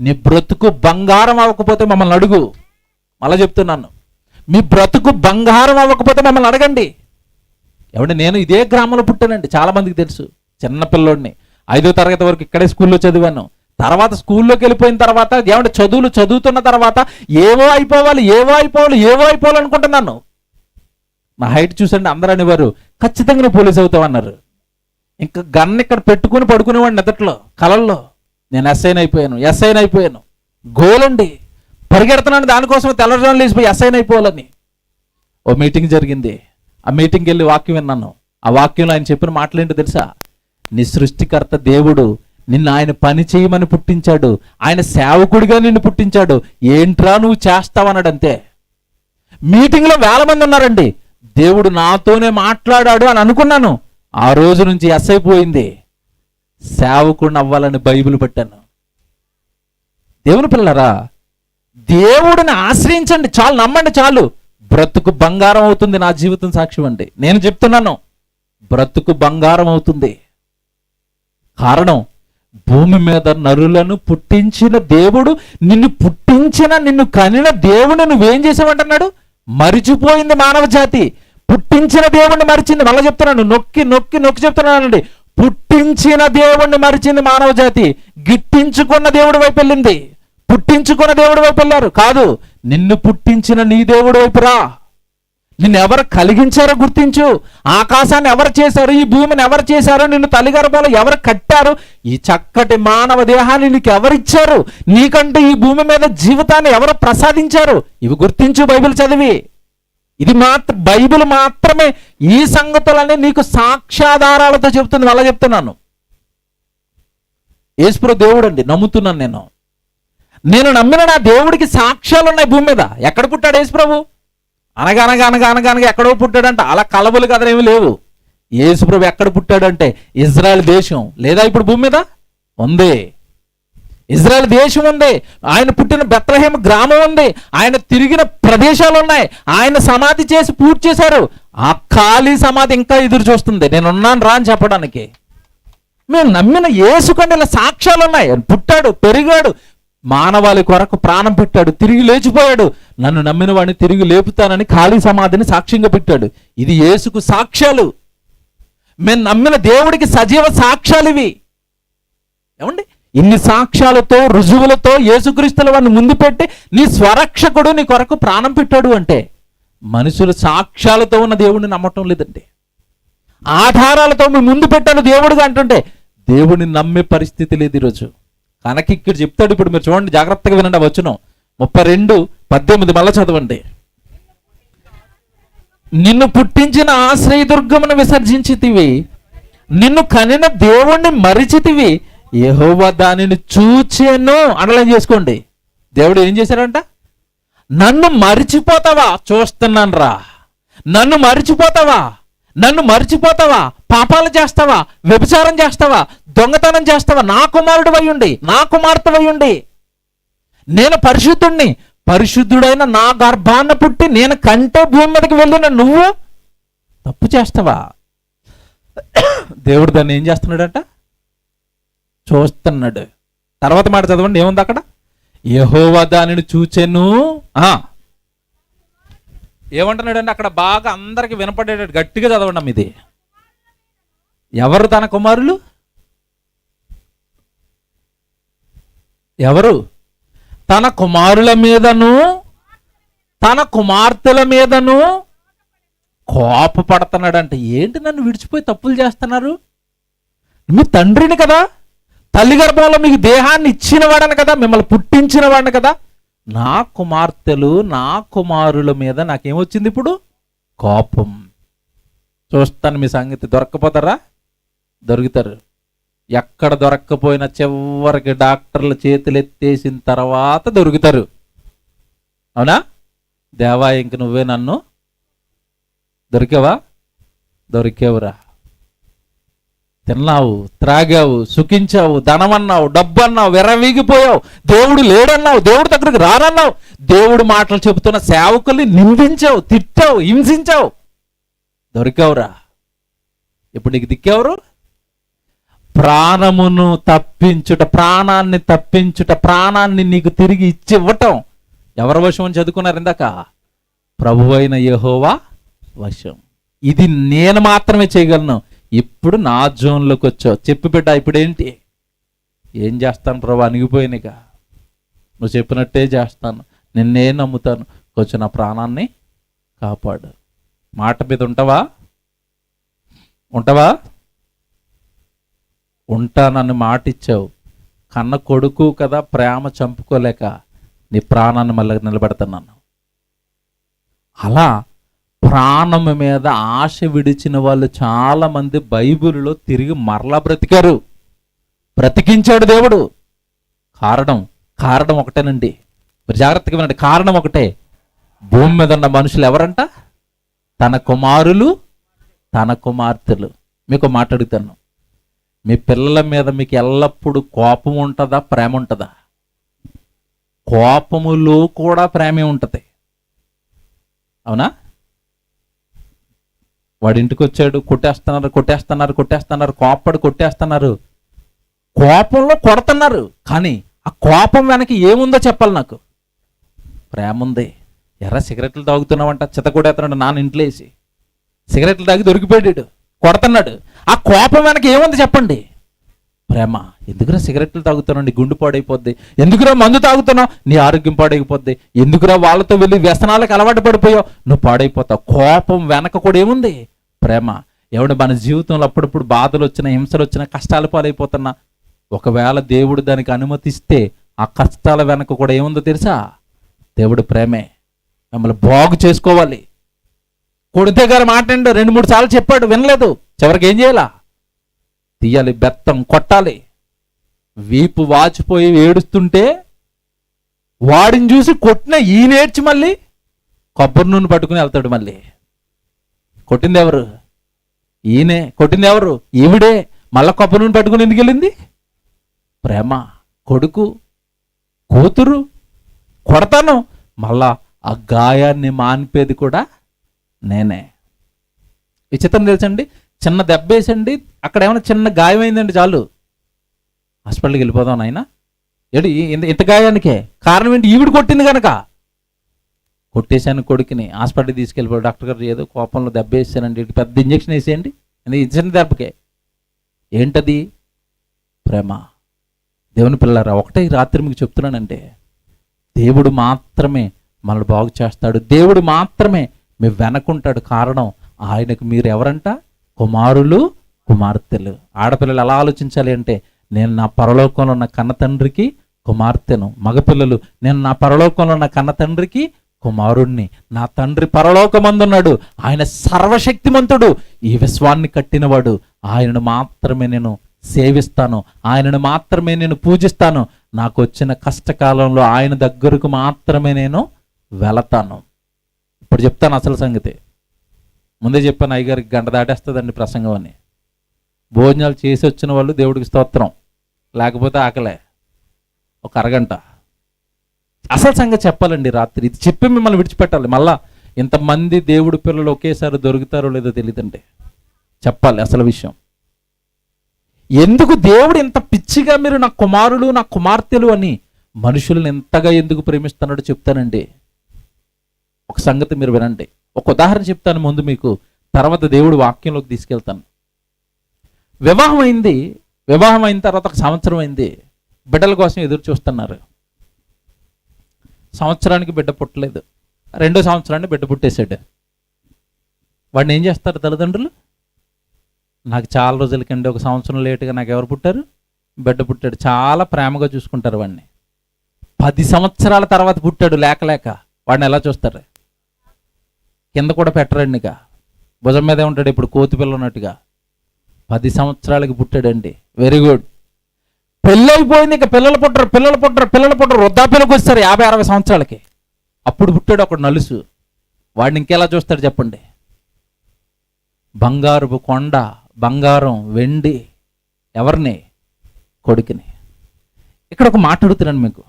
నీ బ్రతుకు బంగారం అవ్వకపోతే మమ్మల్ని అడుగు. మళ్ళా చెప్తున్నాను, మీ బ్రతుకు బంగారం అవ్వకపోతే మమ్మల్ని అడగండి. ఏమంటే నేను ఇదే గ్రామంలో పుట్టానండి, చాలా మందికి తెలుసు. చిన్నపిల్లోడిని 5వ తరగతి వరకు ఇక్కడే స్కూల్లో చదివాను. తర్వాత స్కూల్లోకి వెళ్ళిపోయిన తర్వాత ఏమంటే చదువుతున్న తర్వాత ఏవో అయిపోవాలి అనుకుంటున్నాను. నా హైట్ చూసండి అందరూ అనేవారు, ఖచ్చితంగా నువ్వు పోలీస్ అవుతావు అన్నారు. ఇంకా గన్ ఇక్కడ పెట్టుకుని పడుకునేవాడిని నిద్రలో, కలల్లో. నేను ఎస్ఐని అయిపోయాను. గోలండి, పరిగెడుతున్నాను దానికోసం, తెల్లవారుజామున లేచిపోయి ఎస్ఐని అయిపోవాలని. ఓ మీటింగ్ జరిగింది, ఆ మీటింగ్కి వెళ్ళి వాక్యం విన్నాను. ఆ వాక్యంలో ఆయన చెప్పిన మాటలేంటో తెలుసా? నీ సృష్టికర్త దేవుడు నిన్ను ఆయన పని చేయమని పుట్టించాడు, ఆయన సేవకుడిగా నిన్ను పుట్టించాడు, ఏంట్రా నువ్వు చేస్తావన్నాడు అంతే. మీటింగ్లో 1000 మంది ఉన్నారండి. దేవుడు నాతోనే మాట్లాడాడు అని అనుకున్నాను. ఆ రోజు నుంచి ఎస్ఐ పోయింది, సేవకుడిని అవ్వాలని బైబిల్ పట్టాను. దేవుని పిల్లరా, దేవుడిని ఆశ్రయించండి చాలు, నమ్మండి చాలు. బ్రతుకు బంగారం అవుతుంది. నా జీవితం సాక్ష్యం అండి, నేను చెప్తున్నాను, బ్రతుకు బంగారం అవుతుంది. కారణం, భూమి మీద నరులను పుట్టించిన దేవుడు, నిన్ను కనిన దేవుడు నువ్వేం చేసావంటున్నాడు? మరిచిపోయింది మానవ జాతి. పుట్టించిన దేవుణ్ణి మరిచింది. మళ్ళీ చెప్తున్నాను, నొక్కి చెప్తున్నానండి. పుట్టించిన దేవుణ్ణి మరిచింది మానవ జాతి. గిట్టించుకున్న దేవుడి వైపు వెళ్ళింది, పుట్టించుకున్న దేవుడి వైపు వెళ్ళారు. కాదు, నిన్ను పుట్టించిన నీ దేవుడి వైపు రా. నిన్ను ఎవరు కలిగించారో గుర్తించు. ఆకాశాన్ని ఎవరు చేశారు, ఈ భూమిని ఎవరు చేశారు, నిన్ను తల్లిగర్భంలో ఎవరు కట్టారు, ఈ చక్కటి మానవ దేహాన్ని నీకు ఎవరిచ్చారు, నీకంటే ఈ భూమి మీద జీవితాన్ని ఎవరు ప్రసాదించారు, ఇవి గుర్తించు బైబిల్ చదివి. ఇది బైబిల్ మాత్రమే ఈ సంగతులన్నీ నీకు సాక్ష్యాధారాలతో చెప్తుంది. అలా చెప్తున్నాను. యేసుప్రభు దేవుడు అండి, నమ్ముతున్నాను. నేను నమ్మిన నా దేవుడికి సాక్ష్యాలు ఉన్నాయి భూమి మీద. ఎక్కడ పుట్టాడు యేసుప్రభు? అనగా ఎక్కడో పుట్టాడంట. అలా కలబులు కథలేమి లేవు. యేసుప్రభు ఎక్కడ పుట్టాడంటే ఇజ్రాయెల్ దేశం లేదా ఇప్పుడు భూమి మీద ఉంది. ఇజ్రాయెల్ దేశం ఉంది, ఆయన పుట్టిన బెత్లెహేము గ్రామం ఉంది, ఆయన తిరిగిన ప్రదేశాలు ఉన్నాయి, ఆయన సమాధి చేసి పూర్తి చేశారు. ఆ ఖాళీ సమాధి ఇంకా ఎదురు చూస్తుంది, నేనున్నాను రా అని చెప్పడానికి. మేము నమ్మిన యేసుకంటే ఇలా సాక్ష్యాలు ఉన్నాయి. పుట్టాడు, పెరిగాడు, మానవాళి కొరకు ప్రాణం పెట్టాడు, తిరిగి లేచిపోయాడు, నన్ను నమ్మిన వాడిని తిరిగి లేపుతానని ఖాళీ సమాధిని సాక్ష్యంగా పెట్టాడు. ఇది యేసుకు సాక్ష్యాలు. మేము నమ్మిన దేవుడికి సజీవ సాక్ష్యాలు ఇవి. ఏమండి, ఇన్ని సాక్ష్యాలతో రుజువులతో యేసుక్రీస్తుల వారిని ముందు పెట్టి నీ స్వరక్షకుడు నీ కొరకు ప్రాణం పెట్టాడు అంటే మనుషులు సాక్ష్యాలతో ఉన్న దేవుడిని నమ్మటం లేదండి. ఆధారాలతో మీ ముందు పెట్టాను దేవుడుగా అంటుంటే దేవుడిని నమ్మే పరిస్థితి లేదు ఈరోజు. కనుక ఇక్కడ చెప్తాడు. ఇప్పుడు మీరు చూడండి, జాగ్రత్తగా వినండి. ఆ వచనం 32:18 మళ్ళా చదవండి. నిన్ను పుట్టించిన ఆశ్రయదుర్గమును విసర్జించితివి, నిన్ను కనిన దేవుణ్ణి మరిచితివి, యెహోవా దానిని చూచెను. అండర్లైన్ చేసుకోండి. దేవుడు ఏం చేశాడంట? నన్ను మరిచిపోతావా? చూస్తున్నాను రా. నన్ను మరిచిపోతావా? నన్ను మరిచిపోతావా? పాపాలు చేస్తావా? వ్యభిచారం చేస్తావా? దొంగతనం చేస్తావా? నా కుమారుడు అయ్యుండి, నా కుమార్తె అయ్యుండి, నేను పరిశుద్ధుణ్ణి, పరిశుద్ధుడైన నా గర్భాన్న పుట్టి నేను కంటే భూమి మీదకి వెళ్ళిన నువ్వు తప్పు చేస్తావా? దేవుడు దాన్ని ఏం చేస్తున్నాడంట? చూస్తున్నాడు. తర్వాత మాట చదవండి, ఏముంది అక్కడ? యెహోవా దానిని చూచెను. ఏమంటున్నాడండి అక్కడ? బాగా అందరికి వినపడేటట్టు గట్టిగా చదవండి. ఇది ఎవరు తన కుమారులు? ఎవరు? తన కుమారుల మీదను తన కుమార్తెల మీదను కోపపడుతున్నాడంట. ఏంటి నన్ను విడిచిపోయి తప్పులు చేస్తున్నారు? మీ తండ్రిని కదా, తల్లి గర్భంలో మీకు దేహాన్ని ఇచ్చిన వాడని కదా, మిమ్మల్ని పుట్టించిన వాడిని కదా. నా కుమార్తెలు నా కుమారుల మీద నాకేమొచ్చింది ఇప్పుడు? కోపం. చూస్తాను మీ సంగతి. దొరక్కపోతారా? దొరుకుతారు. ఎక్కడ దొరక్కపోయినా చివరికి డాక్టర్ల చేతులు ఎత్తేసిన తర్వాత దొరుకుతారు. అవునా? దేవా, ఇంక నువ్వే నన్ను దొరికావా? దొరికేవురా. తిన్నావు, త్రాగావు, సుఖించావు, ధనమన్నావు, డబ్బు అన్నావు, విర్రవీగిపోయావు, దేవుడు లేడన్నావు, దేవుడి దగ్గరికి రానన్నావు, దేవుడు మాటలు చెబుతున్న సేవకుల్ని నిందించావు, తిట్టావు, హింసించావు, దొరికావురా. ఇప్పుడు నీకు దిక్కెవరు? ప్రాణమును తప్పించుట, ప్రాణాన్ని తప్పించుట, ప్రాణాన్ని నీకు తిరిగి ఇచ్చి ఇవ్వటం ఎవరి వశం అని చదువుకున్నారు ఇందాక? ప్రభువైన యెహోవా వశం. ఇది నేను మాత్రమే చేయగలను. ఇప్పుడు నా జోన్లోకి వచ్చావు. చెప్పి బిడ్డ, ఇప్పుడేంటి? ఏం చేస్తాను ప్రభు? అణిగిపోయినక నువ్వు చెప్పినట్టే చేస్తాను, నిన్నే నమ్ముతాను, కొంచెం నా ప్రాణాన్ని కాపాడు. మాట మీద ఉంటావా? ఉంటావా? ఉంటానని మాట ఇచ్చావు. కన్న కొడుకు కదా, ప్రేమ చంపుకోలేక నీ ప్రాణాన్ని మళ్ళీ నిలబెడుతున్నాను. అలా ప్రాణం మీద ఆశ విడిచిన వాళ్ళు చాలా మంది బైబిల్లో తిరిగి మరలా బ్రతికారు. బ్రతికించాడు దేవుడు. కారణం ఒకటేనండి. మీరు జాగ్రత్తగా వినండి. కారణం ఒకటే. భూమి మీద ఉన్న మనుషులు ఎవరంట? తన కుమారులు, తన కుమార్తెలు. మీకు మాట అడుగుతాను, మీ పిల్లల మీద మీకు ఎల్లప్పుడూ కోపం ఉంటుందా, ప్రేమ ఉంటుందా? కోపములో కూడా ప్రేమే ఉంటుంది. అవునా? వాడి ఇంటికి వచ్చాడు, కొట్టేస్తున్నారు, కోప్పడి కొట్టేస్తున్నారు, కోపంలో కొడుతున్నారు. కానీ ఆ కోపం వెనక ఏముందో చెప్పాలి నాకు. ప్రేమ ఉంది. సిగరెట్లు తాగుతున్నావంట, చెత్త కొడేస్తున్నాడు నాన్న ఇంట్లో వేసి. సిగరెట్లు తాగి దొరికిపోయాడు, కొడుతున్నాడు. ఆ కోపం వెనక ఏముంది చెప్పండి? ప్రేమ. ఎందుకురా సిగరెట్లు తాగుతున్నావు? నీ గుండు పాడైపోద్ది. ఎందుకురా మందు తాగుతున్నావు? నీ ఆరోగ్యం పాడైపోద్ది. ఎందుకురా వాళ్ళతో వెళ్ళి వ్యసనాలకు అలవాటు పడిపోయావు? నువ్వు పాడైపోతావు. కోపం వెనక కూడా ఏముంది? ప్రేమ. ఎవడు మన జీవితంలో అప్పుడప్పుడు బాధలు వచ్చినా, హింసలు వచ్చినా, కష్టాలు పాలైపోతున్నా, ఒకవేళ దేవుడు దానికి అనుమతిస్తే ఆ కష్టాల వెనక కూడా ఏముందో తెలుసా? దేవుడు ప్రేమే. మిమ్మల్ని బాగు చేసుకోవాలి. కొడితే గారు మాట్లాడి 2-3 సార్లు చెప్పాడు, వినలేదు. చివరికి ఏం చేయాలా? తీయాలి, బెత్తం కొట్టాలి. వీపు వాచిపోయి ఏడుస్తుంటే వాడిని చూసి కొట్టిన ఈయనేడ్చి మళ్ళీ కొబ్బరి నూనె పట్టుకుని వెళ్తాడు. మళ్ళీ కొట్టింది ఎవరు? ఈయనే. కొట్టింది ఎవరు? ఈవిడే. మళ్ళా కొబ్బరి నూనె పట్టుకుని ఎందుకు వెళ్ళింది? ప్రేమ. కొడుకు, కూతురు కొడతాను, మళ్ళా ఆ గాయాన్ని మానిపేది కూడా నేనే. విచిత్రం తెలుసండి. చిన్న దెబ్బ వేసండి, అక్కడ ఏమైనా చిన్న గాయమైందండి, చాలు హాస్పిటల్కి వెళ్ళిపోదాం నాయన. ఏడు ఇంత గాయానికే కారణం ఏంటి? ఈవిడ కొట్టింది కనుక. కొట్టేశాను కొడుకుని, హాస్పిటల్కి తీసుకెళ్ళిపోయాడు. డాక్టర్ గారు ఏదో కోపంలో దెబ్బ వేసానండి, పెద్ద ఇంజక్షన్ వేసేయండి. చిన్న దెబ్బకే. ఏంటది? ప్రేమ. దేవుని పిల్లరా, ఒకటే రాత్రి మీకు చెప్తున్నానంటే, దేవుడు మాత్రమే మనల్ని బాగు చేస్తాడు. దేవుడు మాత్రమే మీ వెనకుంటాడు. కారణం, ఆయనకు మీరు ఎవరంట? కుమారులు, కుమార్తెలు. ఆడపిల్లలు ఎలా ఆలోచించాలి అంటే, నేను నా పరలోకంలో ఉన్న కన్న తండ్రికి కుమార్తెను. మగపిల్లలు, నేను నా పరలోకంలో ఉన్న కన్న తండ్రికి కుమారుణ్ణి. నా తండ్రి పరలోకమందున్నాడు, ఆయన సర్వశక్తిమంతుడు, ఈ విశ్వాన్ని కట్టినవాడు. ఆయనను మాత్రమే నేను సేవిస్తాను, ఆయనను మాత్రమే నేను పూజిస్తాను. నాకు వచ్చిన కష్టకాలంలో ఆయన దగ్గరకు మాత్రమే నేను వెళతాను. ఇప్పుడు చెప్తాను అసలు సంగతి. ముందే చెప్పాను, అయ్యగారికి గంట దాటేస్తుందండి ప్రసంగం అని. భోజనాలు చేసి వచ్చిన వాళ్ళు దేవుడికి స్తోత్రం, లేకపోతే ఆకలే ఒక అరగంట. అసలు సంగతి చెప్పాలండి రాత్రి. ఇది చెప్పి మిమ్మల్ని విడిచిపెట్టాలి. మళ్ళా ఇంతమంది దేవుడి పిల్లలు ఒకేసారి దొరుకుతారో లేదో తెలియదండి. చెప్పాలి అసలు విషయం. ఎందుకు దేవుడు ఇంత పిచ్చిగా మీరు నా కుమారులు నా కుమార్తెలు అని మనుషులను ఎంతగా ఎందుకు ప్రేమిస్తున్నాడో చెప్తానండి. ఒక సంగతి మీరు వినండి. ఒక ఉదాహరణ చెప్తాను ముందు మీకు, తర్వాత దేవుడు వాక్యంలోకి తీసుకెళ్తాను. వివాహం అయింది. వివాహం అయిన తర్వాత ఒక సంవత్సరం అయింది. బిడ్డల కోసం ఎదురు చూస్తున్నారు. సంవత్సరానికి బిడ్డ పుట్టలేదు. 2వ సంవత్సరాన్ని బిడ్డ పుట్టేశాడు. వాడిని ఏం చేస్తారు తల్లిదండ్రులు? నాకు చాలా రోజులకండి, ఒక సంవత్సరం లేటుగా నాకు ఎవరు పుట్టారు? బిడ్డ పుట్టాడు. చాలా ప్రేమగా చూసుకుంటారు వాడిని. 10 సంవత్సరాల తర్వాత పుట్టాడు లేక వాడిని ఎలా చూస్తారు? కింద కూడా పెట్టరండి, ఇక భుజం మీదే ఉంటాడు ఇప్పుడు కోతి పిల్ల ఉన్నట్టుగా. 10 సంవత్సరాలకి పుట్టాడండి. Very good. పెళ్ళి అయిపోయింది, ఇక పిల్లలు పుట్టరు. వృద్ధాప్యలోకి వస్తారు 50-60 సంవత్సరాలకి. అప్పుడు పుట్టాడు ఒకడు నలుసు. వాడిని ఇంకెలా చూస్తాడు చెప్పండి? బంగారపు కొండ, బంగారం, వెండి. ఎవరిని? కొడుకుని. ఇక్కడ ఒక మాట అడుగుతున్నాను మీకు.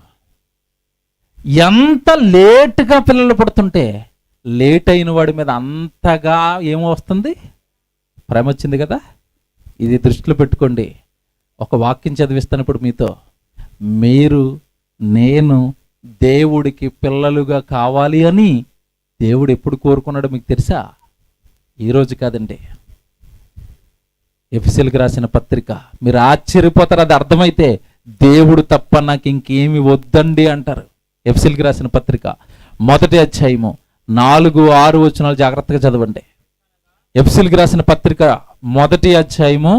ఎంత లేటుగా పిల్లలు పుడుతుంటే లేట్ అయిన వాడి మీద అంతగా ఏమో వస్తుంది? ప్రేమ వచ్చింది కదా. ఇది దృష్టిలో పెట్టుకోండి. ఒక వాక్యం చదివిస్తాను ఇప్పుడు మీతో. మీరు నేను దేవుడికి పిల్లలుగా కావాలి అని దేవుడు ఎప్పుడు కోరుకున్నాడో మీకు తెలుసా? ఈరోజు కాదండి. ఎఫెసీయులకు రాసిన పత్రిక. మీరు ఆశ్చర్యపోతారు అది అర్థమైతే. దేవుడు తప్ప నాకు ఇంకేమి వద్దండి అంటారు. ఎఫెసీయులకు రాసిన పత్రిక 1వ అధ్యాయము 4-6 వచనాలు జాగ్రత్తగా చదవండి. ఎఫెసీయులకు రాసిన పత్రిక 1వ అధ్యాయము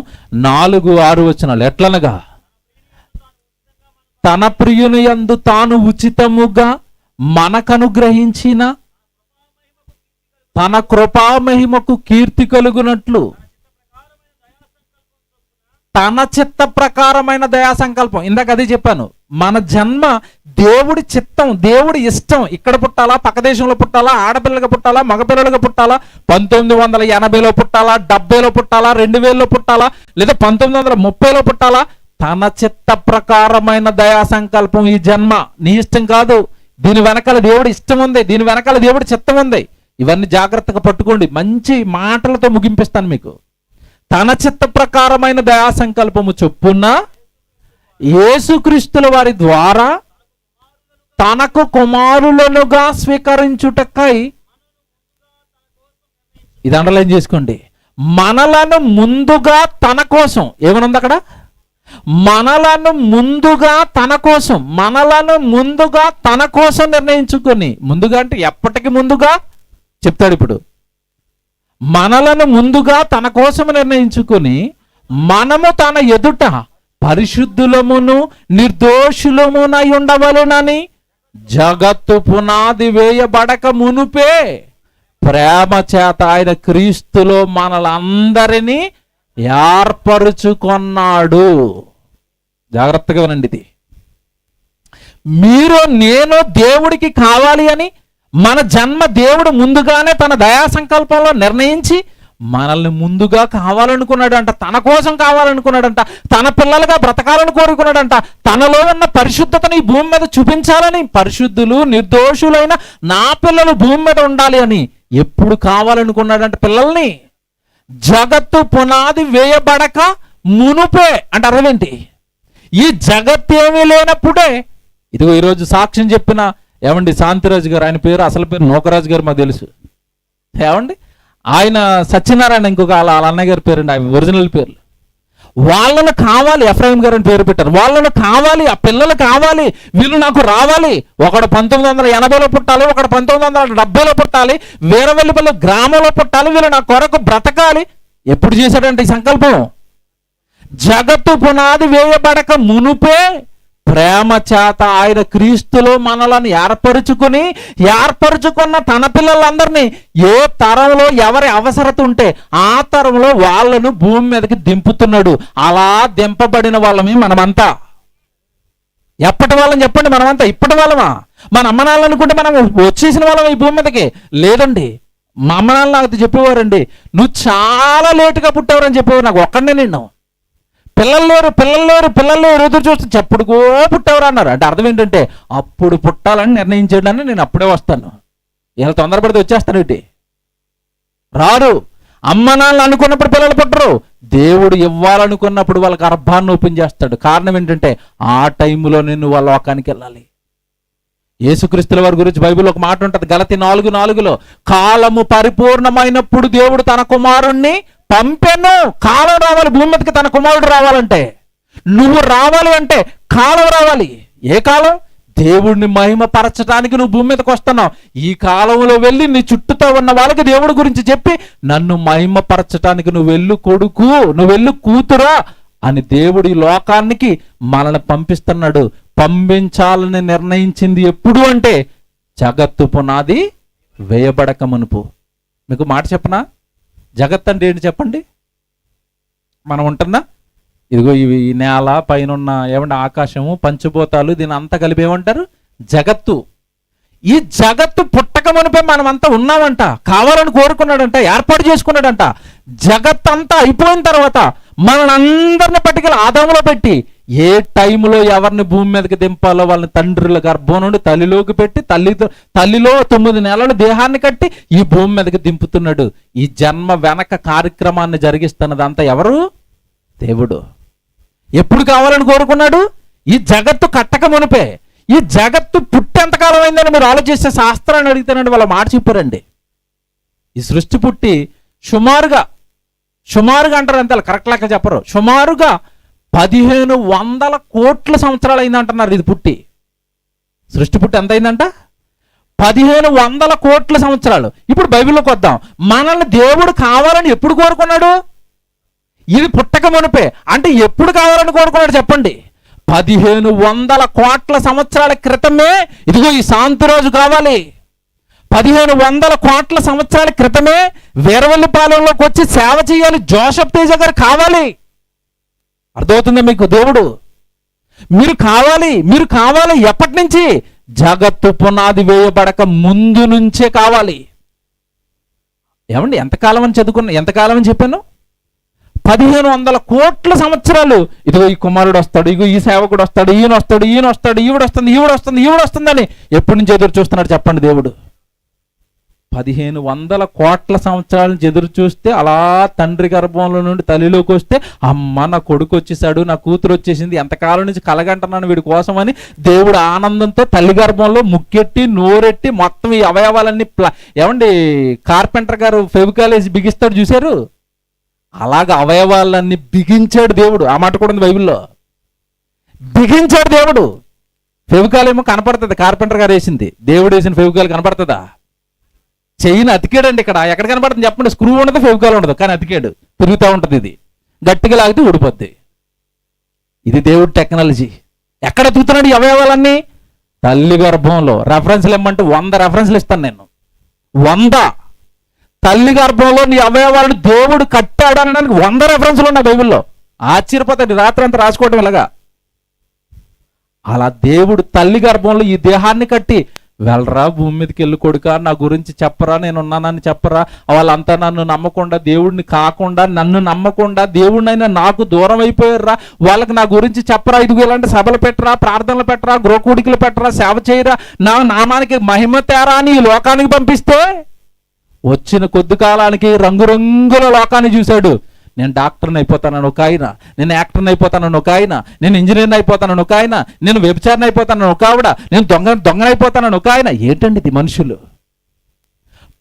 4-6 వచనాలు. ఎట్లనగా తన ప్రియుని యందు తాను ఉచితముగా మనకనుగ్రహించిన తన కృపామహిమకు కీర్తి కలుగునట్లు తన చిత్త ప్రకారమైన దయా సంకల్పం. ఇందాక అదే చెప్పాను. మన జన్మ దేవుడి చిత్తం, దేవుడి ఇష్టం. ఇక్కడ పుట్టాలా, పక్క దేశంలో పుట్టాలా, ఆడపిల్లగా పుట్టాలా, మగపిల్లలుగా పుట్టాలా, 1980లో పుట్టాలా, 70లో పుట్టాలా, 2000లో పుట్టాలా, లేదా 1930లో పుట్టాలా, తన చిత్త ప్రకారమైన దయా సంకల్పం ఈ జన్మ. నీ ఇష్టం కాదు. దీని వెనకాల దేవుడి ఇష్టం ఉంది, దీని వెనకాల దేవుడి చిత్తం ఉంది. ఇవన్నీ జాగ్రత్తగా పట్టుకోండి. మంచి మాటలతో ముగింపిస్తాను మీకు. తన చిత్త ప్రకారమైన దయా సంకల్పము చొప్పున యేసుక్రీస్తుల వారి ద్వారా తనకు కుమారులనుగా స్వీకరించుటకై, ఇది అండర్లైన్ చేసుకోండి, మనలను ముందుగా తన కోసం. ఏమనుంది అక్కడ? మనలను ముందుగా తన కోసం, మనలను ముందుగా తన కోసం నిర్ణయించుకొని. ముందుగా అంటే ఎప్పటికి ముందుగా చెప్తాడు ఇప్పుడు. మనలను ముందుగా తన కోసం నిర్ణయించుకొని మనము తన ఎదుట పరిశుద్ధులమును నిర్దోషులమునై ఉండవలెనని జగత్తు పునాది వేయబడక మునుపే ప్రేమ చేత ఆయన క్రీస్తులో మనలందరినీ ఏర్పరుచుకున్నాడు. జాగ్రత్తగా వినండి. ఇది మీరు నేను దేవుడికి కావాలి అని మన జన్మ దేవుడు ముందుగానే తన దయా సంకల్పంలో నిర్ణయించి మనల్ని ముందుగా కావాలనుకున్నాడంట, తన కోసం కావాలనుకున్నాడంట, తన పిల్లలుగా బ్రతకాలని కోరుకున్నాడంట, తనలో ఉన్న పరిశుద్ధతని ఈ భూమి మీద చూపించాలని, పరిశుద్ధులు నిర్దోషులైన నా పిల్లలు భూమి మీద ఉండాలి అని ఎప్పుడు కావాలనుకున్నాడంట పిల్లల్ని? జగత్తు పునాది వేయబడక మునుపే. అంటే అర్థం ఏంటి? ఈ జగత్ ఏమీ లేనప్పుడే. ఇదిగో ఈరోజు సాక్ష్యం చెప్పిన ఏమండి శాంతిరాజు గారు, ఆయన పేరు అసలు పేరు నూకరాజు గారు మాకు తెలుసు. ఏమండి ఆయన సత్యనారాయణ, ఇంకొక వాళ్ళ అన్నయ్య గారి పేరండి, ఆయన ఒరిజినల్ పేర్లు. వాళ్ళను కావాలి, ఎఫ్రాయిం గారు అని పేరు పెట్టారు. వాళ్ళను కావాలి, ఆ పిల్లలు కావాలి, వీళ్ళు నాకు రావాలి. ఒకడు 1980లో పుట్టాలి, ఒకడు 1970లో పుట్టాలి, వీరవెల్లిపల్లి గ్రామంలో పుట్టాలి, వీళ్ళు నా కొరకు బ్రతకాలి. ఎప్పుడు చేశాడంటే ఈ సంకల్పం? జగత్తు పునాది వేయబడక మునుపే ప్రేమ చేత ఆయన క్రీస్తులో మనలను ఏర్పరుచుకున్న తన పిల్లలందరినీ ఏ తరంలో ఎవరి అవసరత ఉంటే ఆ తరంలో వాళ్ళను భూమి మీదకి దింపుతున్నాడు. అలా దింపబడిన వాళ్ళమే మనమంతా. ఎప్పటి వాళ్ళని చెప్పండి? మనమంతా ఇప్పటి వాళ్ళమా? మన అమ్మనాళ్ళు అనుకుంటే మనం వచ్చేసిన వాళ్ళం ఈ భూమి మీదకి? లేదండి. మా అమ్మనాళ్ళు నాకు చెప్పేవారండి, నువ్వు చాలా లేటుగా పుట్టేవారని చెప్పేవారు. నాకు ఒక్కడనే నిన్ను పిల్లలు లేరు ఎదురు చూస్తే చెప్పుడుకో పుట్టేవారు అన్నారు. అంటే అర్థం ఏంటంటే అప్పుడు పుట్టాలని నిర్ణయించాడని నేను అప్పుడే వస్తాను, ఇలా తొందరపడితే వచ్చేస్తాను. ఏంటి రారు. అమ్మ నాన్న అనుకున్నప్పుడు పిల్లలు పుట్టరు. దేవుడు ఇవ్వాలనుకున్నప్పుడు వాళ్ళకి గర్భాన్ని ఓపెన్ చేస్తాడు. కారణం ఏంటంటే ఆ టైంలో నేను వాళ్ళ లోకానికి వెళ్ళాలి. యేసుక్రీస్తుల వారి గురించి బైబిల్లో ఒక మాట ఉంటుంది, గలతీ 4:4 కాలము పరిపూర్ణమైనప్పుడు దేవుడు తన కుమారుణ్ణి పంపెను. కాలం రావాలి భూమి మీదకి తన కుమారుడు రావాలంటే. నువ్వు రావాలి అంటే కాలం రావాలి. ఏ కాలం? దేవుడిని మహిమపరచడానికి నువ్వు భూమి మీదకి వస్తున్నావు. ఈ కాలంలో వెళ్ళి నీ చుట్టూతో ఉన్న వాళ్ళకి దేవుడి గురించి చెప్పి నన్ను మహిమపరచడానికి నువ్వు వెళ్ళు కొడుకు, నువ్వు వెళ్ళు కూతురా అని దేవుడి లోకానికి మనల్ని పంపిస్తున్నాడు. పంపించాలని నిర్ణయించింది ఎప్పుడు అంటే జగత్తు పునాది వేయబడక మునుపు. మీకు మాట చెప్పనా? జగత్ అంటే ఏంటి చెప్పండి? మనం ఉంటున్నా ఇదిగో ఇవి ఈ నేల పైన ఏమంటే ఆకాశము పంచభూతాలు దీని అంతా కలిపి ఏమంటారు? జగత్తు. ఈ జగత్తు పుట్టక మునిపే మనమంతా ఉన్నామంట. కావాలని కోరుకున్నాడంట, ఏర్పాటు చేసుకున్నాడంట. జగత్ అంతా అయిపోయిన తర్వాత మనందరిని పట్టుకెళ్ళి ఆదాములో పెట్టి ఏ టైంలో ఎవరిని భూమి మీదకి దింపాలో వాళ్ళని తండ్రుల గర్భం నుండి తల్లిలోకి పెట్టి తల్లిలో 9 నెలలు దేహాన్ని కట్టి ఈ భూమి మీదకి దింపుతున్నాడు. ఈ జన్మ వెనక కార్యక్రమాన్ని జరిగిస్తున్నదంతా ఎవరు? దేవుడు. ఎప్పుడు కావాలని కోరుకున్నాడు? ఈ జగత్తు కట్టక మునిపే. ఈ జగత్తు పుట్టేంతకాలం అయిందని మీరు ఆలోచిస్తే శాస్త్రాన్ని అడిగితేనండి వాళ్ళ మాట చెప్పారండి. ఈ సృష్టి పుట్టి సుమారుగా అంటారు, అంతే కరెక్ట్ లెక్క చెప్పరు, సుమారుగా 1500 కోట్ల సంవత్సరాలు అయిందంటున్నారు. ఇది పుట్టి సృష్టి పుట్టి ఎంత అయిందంట? 1500 కోట్ల సంవత్సరాలు. ఇప్పుడు బైబిల్లోకి వద్దాం. మనల్ని దేవుడు కావాలని ఎప్పుడు కోరుకున్నాడు? ఇది పుట్టక మునిపే. అంటే ఎప్పుడు కావాలని కోరుకున్నాడు చెప్పండి? 1500 కోట్ల సంవత్సరాల క్రితమే ఇదిగో ఈ శాంతి రోజు కావాలి. 1500 కోట్ల సంవత్సరాల క్రితమే వీరవల్లిపాలెంలోకి వచ్చి సేవ చేయాలి జోసెఫ్ తేజ గారు కావాలి. అర్థమవుతుందా మీకు? దేవుడు మీరు కావాలి. ఎప్పటి నుంచి? జగత్తు పునాది వేయబడక ముందు నుంచే కావాలి. ఏమండి ఎంతకాలం అని ఎంతకాలం అని చెప్పాను? 1500 కోట్ల సంవత్సరాలు. ఇదిగో ఈ కుమారుడు వస్తాడు, ఇగో ఈ సేవకుడు వస్తాడు, ఈయన వస్తాడు, ఈవిడ వస్తుందని ఎప్పటి నుంచి ఎదురు చూస్తున్నాడు చెప్పండి దేవుడు? 1500 కోట్ల సంవత్సరాల నుంచి ఎదురు చూస్తే అలా తండ్రి గర్భంలో నుండి తల్లిలోకి వస్తే అమ్మ నా కొడుకు వచ్చేసాడు, నా కూతురు వచ్చేసింది, ఎంతకాలం నుంచి కలగంటున్నాను వీడి కోసం అని దేవుడు ఆనందంతో తల్లి గర్భంలో ముక్కెట్టి నోరెట్టి మొత్తం ఈ అవయవాలన్నీ ఏమండి కార్పెంటర్ గారు ఫెవికాల్ వేసి బిగిస్తాడు చూశారు? అలాగ అవయవాలన్నీ బిగించాడు దేవుడు. ఆ మాట కూడా ఉంది బైబిల్లో. బిగించాడు దేవుడు. ఫెవికాల్ ఏమో కనపడుతుంది, కార్పెంటర్ గారు వేసింది. దేవుడు వేసిన ఫెవికాల్ కనపడుతుందా? చెయ్యిని అతికాడండి. ఇక్కడ ఎక్కడ కనపడుతుంది చెప్పండి? స్క్రూ ఉండదు, ఫెవికాల్ ఉండదు, కానీ అతికాడు. తిరుగుతూ ఉంటుంది. ఇది గట్టిగా లాగితే ఊడిపోద్ది. ఇది దేవుడు టెక్నాలజీ. ఎక్కడ ఎత్తుకుతున్నాడు ఈ అవయవాలన్నీ? తల్లి గర్భంలో. రెఫరెన్స్లు ఇమ్మంటే 100 రెఫరెన్స్లు ఇస్తాను నేను. 100 తల్లి గర్భంలో నీ అవయవాలను దేవుడు కట్టాడు అనడానికి 100 రెఫరెన్స్లు ఉన్నాయి బైబిల్లో. ఆశ్చర్యపోతాడు. రాత్రి అంతా రాసుకోవటం ఇలాగా. అలా దేవుడు తల్లి గర్భంలో ఈ దేహాన్ని కట్టి వెళ్ళరా భూమి మీదకి వెళ్ళి కొడుక, నా గురించి చెప్పరా, నేను ఉన్నానని చెప్పరా. వాళ్ళంతా నన్ను నమ్మకుండా, దేవుడిని కాకుండా, నన్ను నమ్మకుండా దేవుడినైనా నాకు దూరం అయిపోయారా, వాళ్ళకి నా గురించి చెప్పరా, ఇదిగో ఇలాంటి సభలు పెట్టరా, ప్రార్థనలు పెట్టరా, గృహకూడికలు పెట్టరా, సేవ చేయరా, నా నామానికి మహిమ తేరా అని ఈ లోకానికి పంపిస్తే వచ్చిన కొద్ది కాలానికి రంగురంగుల లోకాన్ని చూశాడు. నేను డాక్టర్ని అయిపోతానని ఒక ఆయన, నేను యాక్టర్ని అయిపోతానని ఒక ఆయన, నేను ఇంజనీర్ని అయిపోతానని ఒక ఆయన, నేను వ్యభిచారిని అయిపోతానని ఒక ఆవిడ, నేను దొంగనైపోతానని ఒక ఆయన. ఏంటండి ఇది? మనుషులు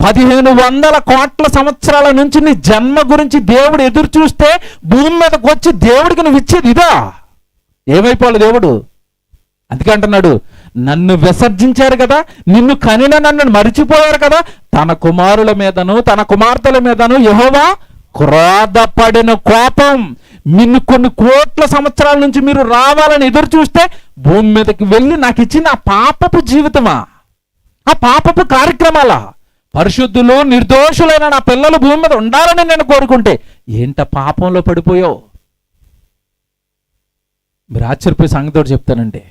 1500 కోట్ల సంవత్సరాల నుంచి నీ జన్మ గురించి దేవుడు ఎదురు చూస్తే భూమి మీదకి వచ్చి దేవుడికి నువ్వు ఇచ్చేది ఇదా? ఏమైపోవాలి దేవుడు? అందుకే అంటున్నాడు, నన్ను విసర్జించారు కదా, నిన్ను కనిన నన్ను మరిచిపోయారు కదా, తన కుమారుల మీదను తన కుమార్తెల మీదను యెహోవా క్రోధపడిన కోపం నిన్ను కొన్ని కోట్ల సంవత్సరాల నుంచి మీరు రావాలని ఎదురు చూస్తే భూమి మీదకి వెళ్ళి నాకు ఇచ్చిన ఆ పాపపు జీవితమా, ఆ పాపపు కార్యక్రమాల, పరిశుద్ధులు నిర్దోషులైన నా పిల్లలు భూమి మీద ఉండాలని నేను కోరుకుంటే ఏంట పాపంలో పడిపోయావు? మీరు ఆశ్చర్యపోయే సంగతితో చెప్తానండి.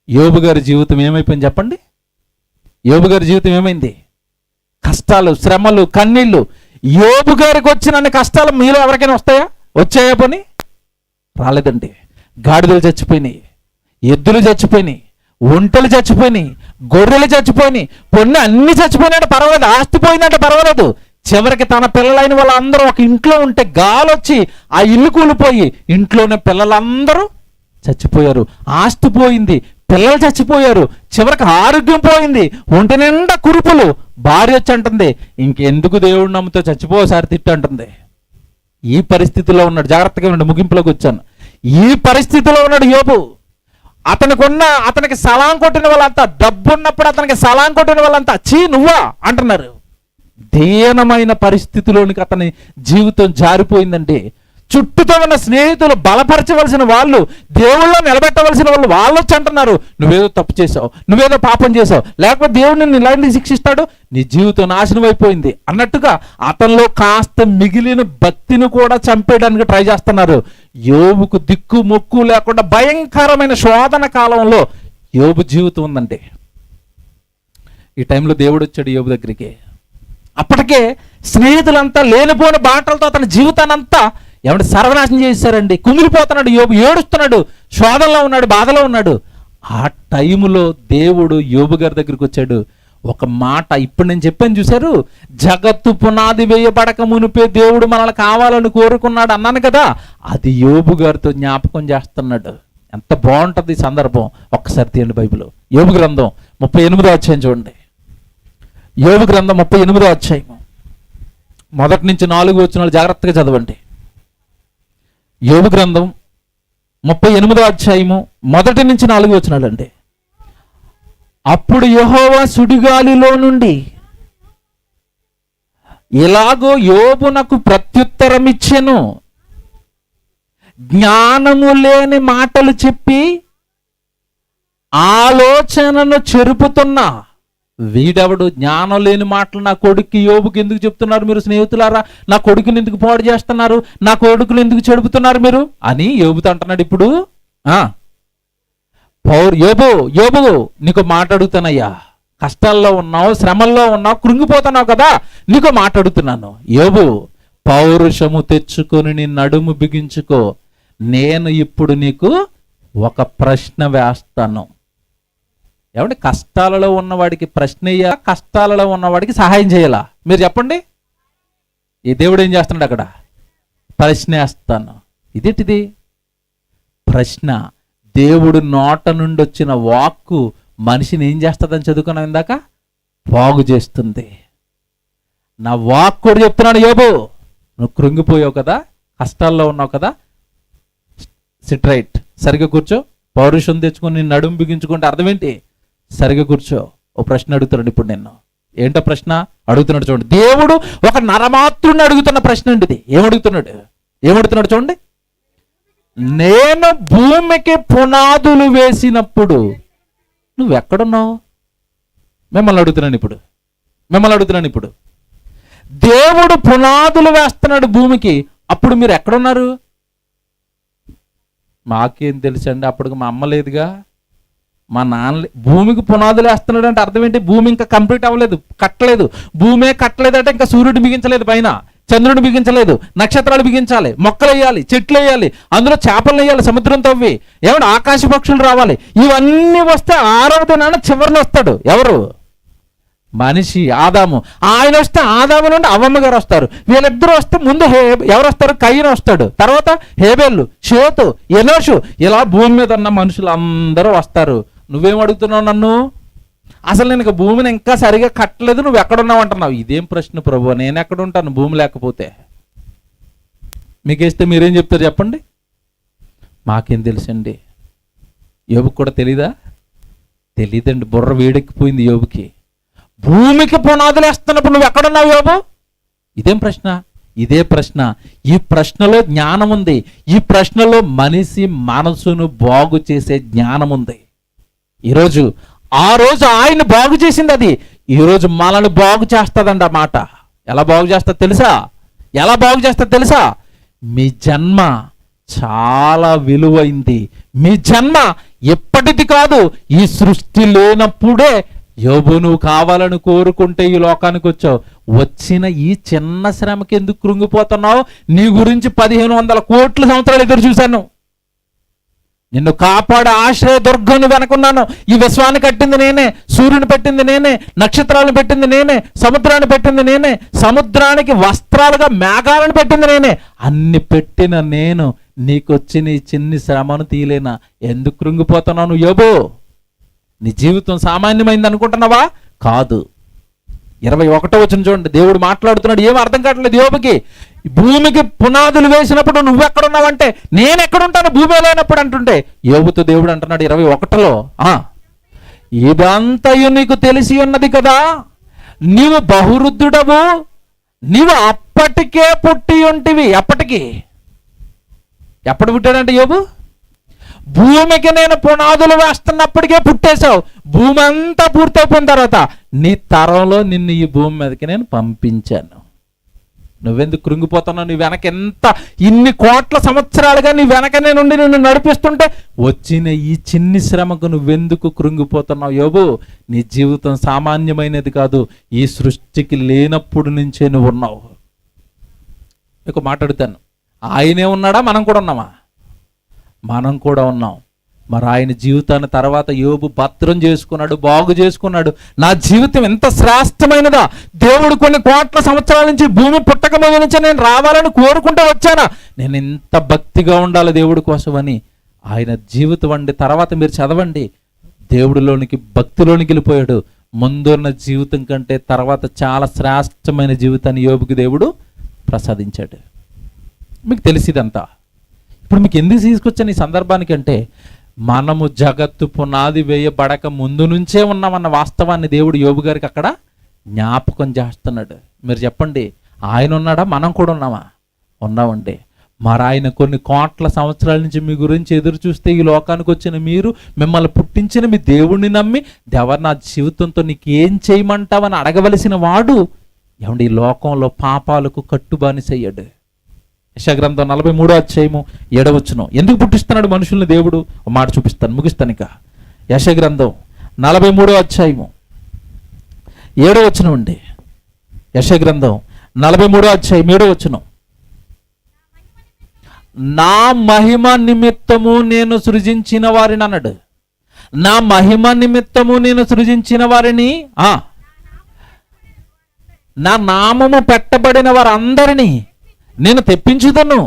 యోబు గారి జీవితం ఏమైపోయింది చెప్పండి? యోబు గారి జీవితం ఏమైంది? కష్టాలు, శ్రమలు, కన్నీళ్ళు. యోబు గారికి వచ్చిన కష్టాలు మీలో ఎవరికైనా వస్తాయా? వచ్చాయా? పని రాలేదండి. గాడిదలు చచ్చిపోయినాయి, ఎద్దులు చచ్చిపోయినాయి, ఒంటెలు చచ్చిపోయినాయి, గొర్రెలు చచ్చిపోయినాయి, పొన్ను అన్ని చచ్చిపోయినట్టు పర్వాలేదు, ఆస్తి పోయిందంటే పర్వాలేదు. చివరికి తన పిల్లలైన వాళ్ళందరూ ఒక ఇంట్లో ఉంటే గాలొచ్చి ఆ ఇల్లు కూలిపోయి ఇంట్లోనే పిల్లలందరూ చచ్చిపోయారు. ఆస్తి పోయింది, పిల్లలు చచ్చిపోయారు, చివరికి ఆరోగ్యం పోయింది, ఒంటి నిండా కురుపులు. భార్య వచ్చి అంటుంది, ఇంకెందుకు దేవుడు నమ్ముతో చచ్చిపోసారి తిట్టు అంటుంది. ఈ పరిస్థితిలో ఉన్నాడు. జాగ్రత్తగా ఉండి ముగింపులోకి వచ్చాను. ఈ పరిస్థితిలో ఉన్నాడు యోబు. అతనికి సలాం కొట్టిన వాళ్ళంతా, డబ్బున్నప్పుడు అతనికి సలాం కొట్టిన వాళ్ళంతా చీ నువ్వా అంటున్నారు. దీనమైన పరిస్థితిలోనికి అతని జీవితం జారిపోయిందండి. చుట్టూతో ఉన్న స్నేహితులు, బలపరచవలసిన వాళ్ళు, దేవుళ్ళో నిలబెట్టవలసిన వాళ్ళు వచ్చి అంటున్నారు, నువ్వేదో తప్పు చేసావు, నువ్వేదో పాపం చేసావు, లేకపోతే దేవుడు నిన్ను ఇలాంటి శిక్షిస్తాడు, నీ జీవితం నాశనం అయిపోయింది అన్నట్టుగా అతనిలో కాస్త మిగిలిన భక్తిని కూడా చంపేయడానికి ట్రై చేస్తున్నారు. యోబుకు దిక్కు మొక్కు లేకుండా భయంకరమైన శోధన కాలంలో యోబు జీవితం ఉందండి. ఈ టైంలో దేవుడు వచ్చాడు యోబు దగ్గరికి. అప్పటికే స్నేహితులంతా లేనిపోని బాటలతో అతని జీవితాన్ని అంతా ఏమంటే సర్వనాశనం చేశారండి. కుమిలిపోతున్నాడు యోబు, ఏడుస్తున్నాడు, శోధనలో ఉన్నాడు, బాధలో ఉన్నాడు. ఆ టైములో దేవుడు యోబు గారి దగ్గరికి వచ్చాడు. ఒక మాట ఇప్పుడు నేను చెప్పాను చూశారు, జగత్తు పునాది వేయబడక మునిపే దేవుడు మనల్ని కావాలని కోరుకున్నాడు అన్నాను కదా, అది యోబు గారితో జ్ఞాపకం చేస్తున్నాడు. ఎంత బాగుంటుంది ఈ సందర్భం. ఒక్కసారి తీయండి బైబిల్, యోబు గ్రంథం 38వ అధ్యాయం చూడండి. యోబు గ్రంథం 38వ అధ్యాయం 1 నుంచి 4 వచనాలు జాగ్రత్తగా చదవండి. యోబు గ్రంథం 38వ అధ్యాయము 1 నుంచి 4 వచనాలండి. అప్పుడు యెహోవా సుడిగాలిలో నుండి ఇలాగో యోబునకు ప్రత్యుత్తరం ఇచ్చెను, జ్ఞానము లేని మాటలు చెప్పి ఆలోచనను చెరుపుతున్నా వీడెవడు? జ్ఞానం లేని మాటలు నా కొడుక్కి యోబుకి ఎందుకు చెప్తున్నారు మీరు స్నేహితులారా? నా కొడుకుని ఎందుకు పాడు చేస్తున్నారు? నా కొడుకుని ఎందుకు చెడుపుతున్నారు మీరు అని యోబుతో అంటున్నాడు. ఇప్పుడు యోబు నీకు మాట్లాడుతున్నాయ్యా, కష్టాల్లో ఉన్నావు, శ్రమల్లో ఉన్నావు, కృంగిపోతున్నావు కదా, నీకు మాట్లాడుతున్నాను. యోబు, పౌరుషము తెచ్చుకొని నీ నడుము బిగించుకో, నేను ఇప్పుడు నీకు ఒక ప్రశ్న వేస్తాను. ఏమంటే కష్టాలలో ఉన్నవాడికి ప్రశ్న వేయాలా, కష్టాలలో ఉన్నవాడికి సహాయం చేయాలా? మీరు చెప్పండి. ఈ దేవుడు ఏం చేస్తున్నాడు అక్కడ? ప్రశ్న వేస్తాను. ఇదేంటిది ప్రశ్న? దేవుడు నోట నుండి వచ్చిన వాక్కు మనిషిని ఏం చేస్తుందని చదువుకున్నాం ఇందాక, బాగు చేస్తుంది. నా వాక్ కూడా చెప్తున్నాను, యోబు నువ్వు కృంగిపోయావు కదా, కష్టాల్లో ఉన్నావు కదా, సిట్ రైట్, సరిగ్గా కూర్చో. పౌరుషం తెచ్చుకొని నేను నడుము బిగించుకుంటే అర్థం ఏంటి? సరిగ్గా కూర్చో. ఓ ప్రశ్న అడుగుతున్నాడు ఇప్పుడు నిన్ను. ఏంటో ప్రశ్న అడుగుతున్నాడు చూడండి. దేవుడు ఒక నరమాత్రుడిని అడుగుతున్న ప్రశ్న అండి ఇది. ఏమడుగుతున్నాడు చూడండి. నేను భూమికి పునాదులు వేసినప్పుడు నువ్వెక్కడున్నావు? మిమ్మల్ని అడుగుతున్నాను ఇప్పుడు. దేవుడు పునాదులు వేస్తున్నాడు భూమికి, అప్పుడు మీరు ఎక్కడున్నారు? మాకేం తెలుసండి, అప్పటికి మా అమ్మ లేదుగా, మా నాన్న. భూమికి పునాదులు వేస్తున్నాడు అంటే అర్థం ఏంటి? భూమి ఇంకా కంప్లీట్ అవ్వలేదు, కట్టలేదు. భూమే కట్టలేదు అంటే ఇంకా సూర్యుడు బిగించలేదు, పైన చంద్రుడు బిగించలేదు, నక్షత్రాలు బిగించాలి, మొక్కలు వేయాలి, చెట్లు వేయాలి, అందులో చేపలు వేయాలి, సముద్రం తవ్వి, ఏమంటే ఆకాశ పక్షులు రావాలి. ఇవన్నీ వస్తే 6వ దినాన చివరిలో వస్తాడు ఎవరు? మనిషి, ఆదాము. ఆయన వస్తే ఆదాము నుండి అవ్వమ్మ గారు వస్తారు. వీళ్ళిద్దరూ వస్తే ముందు ఎవరు వస్తారు? కయీను వస్తాడు, తర్వాత హేబెలు, షేతు, ఎనోషు, ఇలా భూమి మీద ఉన్న మనుషులు అందరూ వస్తారు. నువ్వేం అడుగుతున్నావు నన్ను? అసలు నేను భూమిని ఇంకా సరిగా కట్టలేదు, నువ్వు ఎక్కడున్నావు అంటున్నావు. ఇదేం ప్రశ్న ప్రభు? నేను ఎక్కడుంటాను భూమి లేకపోతే? మీకేస్తే మీరేం చెప్తారు చెప్పండి? మాకేం తెలుసండి. యోబుకి కూడా తెలీదా? తెలీదండి. బుర్ర వేడెక్కిపోయింది యోబుకి. భూమికి పునాదులు వేస్తున్నప్పుడు నువ్వు ఎక్కడున్నావు యోబు? ఇదేం ప్రశ్న? ఇదే ప్రశ్న. ఈ ప్రశ్నలో జ్ఞానం ఉంది. ఈ ప్రశ్నలో మనిషి మనసును బాగు చేసే జ్ఞానం ఉంది. ఈరోజు ఆ రోజు ఆయన బాగు చేసింది అది ఈరోజు మనల్ని బాగు చేస్తుందండి. ఆ మాట ఎలా బాగు చేస్తుంది తెలుసా? ఎలా బాగు చేస్తుంది తెలుసా? మీ జన్మ చాలా విలువైంది. మీ జన్మ ఎప్పటిది కాదు. ఈ సృష్టి లేనప్పుడే యోబు నువ్వు కావాలని కోరుకుంటే ఈ లోకానికి వచ్చావు. వచ్చిన ఈ చిన్న శ్రమకి ఎందుకు కృంగిపోతున్నావు? నీ గురించి 1500 కోట్ల సంవత్సరాలు ఎదురు చూశాను. నిన్ను కాపాడే ఆశ్రయ దుర్గం వెనకున్నాను. ఈ విశ్వాన్ని కట్టింది నేనే, సూర్యుని పెట్టింది నేనే, నక్షత్రాలను పెట్టింది నేనే, సముద్రాన్ని పెట్టింది నేనే, సముద్రానికి వస్త్రాలుగా మేఘాలను పెట్టింది నేనే. అన్ని పెట్టిన నేను నీకొచ్చిన ఈ చిన్ని శ్రమను తీలేనా? ఎందుకు కృంగిపోతున్నావు నువ్వు యోబు? నీ జీవితం సామాన్యమైంది అనుకుంటున్నావా? కాదు. 21వ వచనం చూడండి, దేవుడు మాట్లాడుతున్నాడు. ఏం అర్థం కావట్లేదు యోబుకి. భూమికి పునాదులు వేసినప్పుడు నువ్వెక్కడున్నావంటే నేను ఎక్కడుంటాను భూమి లేనప్పుడు అంటుంటే, యోబుతో దేవుడు అంటున్నాడు 21లో, ఇదంతయు నీకు తెలిసి ఉన్నది కదా, నీవు బహువృద్ధుడవు, నీవు అప్పటికే పుట్టి ఉంటివి. ఎప్పుడు పుట్టాడంటే యోబు? భూమికి నేను పునాదులు వేస్తున్నప్పటికే పుట్టేశావు. భూమి అంతా పూర్తయిపోయిన తర్వాత నీ తరంలో నిన్ను ఈ భూమి మీదకి నేను పంపించాను. నువ్వెందుకు కృంగిపోతున్నావు? నీ వెనక ఇన్ని కోట్ల సంవత్సరాలుగా నీ వెనకనే నుండి నిన్ను నడిపిస్తుంటే వచ్చిన ఈ చిన్ని శ్రమకు నువ్వెందుకు కృంగిపోతున్నావు యోబు? నీ జీవితం సామాన్యమైనది కాదు. ఈ సృష్టికి లేనప్పుడు నుంచే నువ్వు ఉన్నావు. మీకు మాట్లాడుతాను, ఆయనే ఉన్నాడా? మనం కూడా ఉన్నామా? మనం కూడా ఉన్నాం. మరి ఆయన జీవితాన్ని తర్వాత యోబు భద్రం చేసుకున్నాడు, బాగు చేసుకున్నాడు. నా జీవితం ఎంత శ్రేష్టమైనదా! దేవుడు కొన్ని కోట్ల సంవత్సరాల నుంచి భూమి పుట్టక ముందు నుంచి నేను రావాలని కోరుకుంటూ వచ్చానా? నేను ఎంత భక్తిగా ఉండాలి దేవుడి కోసం అని ఆయన జీవితం అండి. తర్వాత మీరు చదవండి, దేవుడిలోనికి భక్తిలోనికి వెళ్ళిపోయాడు. ముందున్న జీవితం కంటే తర్వాత చాలా శ్రేష్టమైన జీవితాన్ని యోబుకి దేవుడు ప్రసాదించాడు. మీకు తెలిసిదంతా. ఇప్పుడు మీకు ఎందుకు తీసుకొచ్చాను ఈ సందర్భానికి అంటే, మనము జగత్తు పునాది వేయబడక ముందు నుంచే ఉన్నామన్న వాస్తవాన్ని దేవుడు యోబు గారికి అక్కడ జ్ఞాపకం చేస్తున్నాడు. మీరు చెప్పండి, ఆయన ఉన్నాడా? మనం కూడా ఉన్నామా? ఉన్నామండి. మరి ఆయన కొన్ని కోట్ల సంవత్సరాల నుంచి మీ గురించి ఎదురు చూస్తే ఈ లోకానికి వచ్చిన మీరు, మిమ్మల్ని పుట్టించిన మీ దేవుడిని నమ్మి, దేవా నా జీవితంతో నీకు ఏం చేయమంటావని అడగవలసిన వాడు ఏమండి ఈ లోకంలో పాపాలకు కట్టుబానిసయ్యాడు. యెషయా-గ్రంథం 43వ అధ్యాయము 7వ వచనం. ఎందుకు పుట్టిస్తున్నాడు మనుషుల్ని దేవుడు? ఒక మాట చూపిస్తాను, ముగిస్తాను. ఇక యెషయా-గ్రంథం 43వ అధ్యాయము 7వ వచనం అండి. యెషయా-గ్రంథం 43వ అధ్యాయం 7వ వచనం. నా మహిమ నిమిత్తము నేను సృజించిన వారిని అన్నాడు. నా మహిమ నిమిత్తము నేను సృజించిన వారిని, నా నామము పెట్టబడిన వారందరినీ నేను తెప్పించుదను.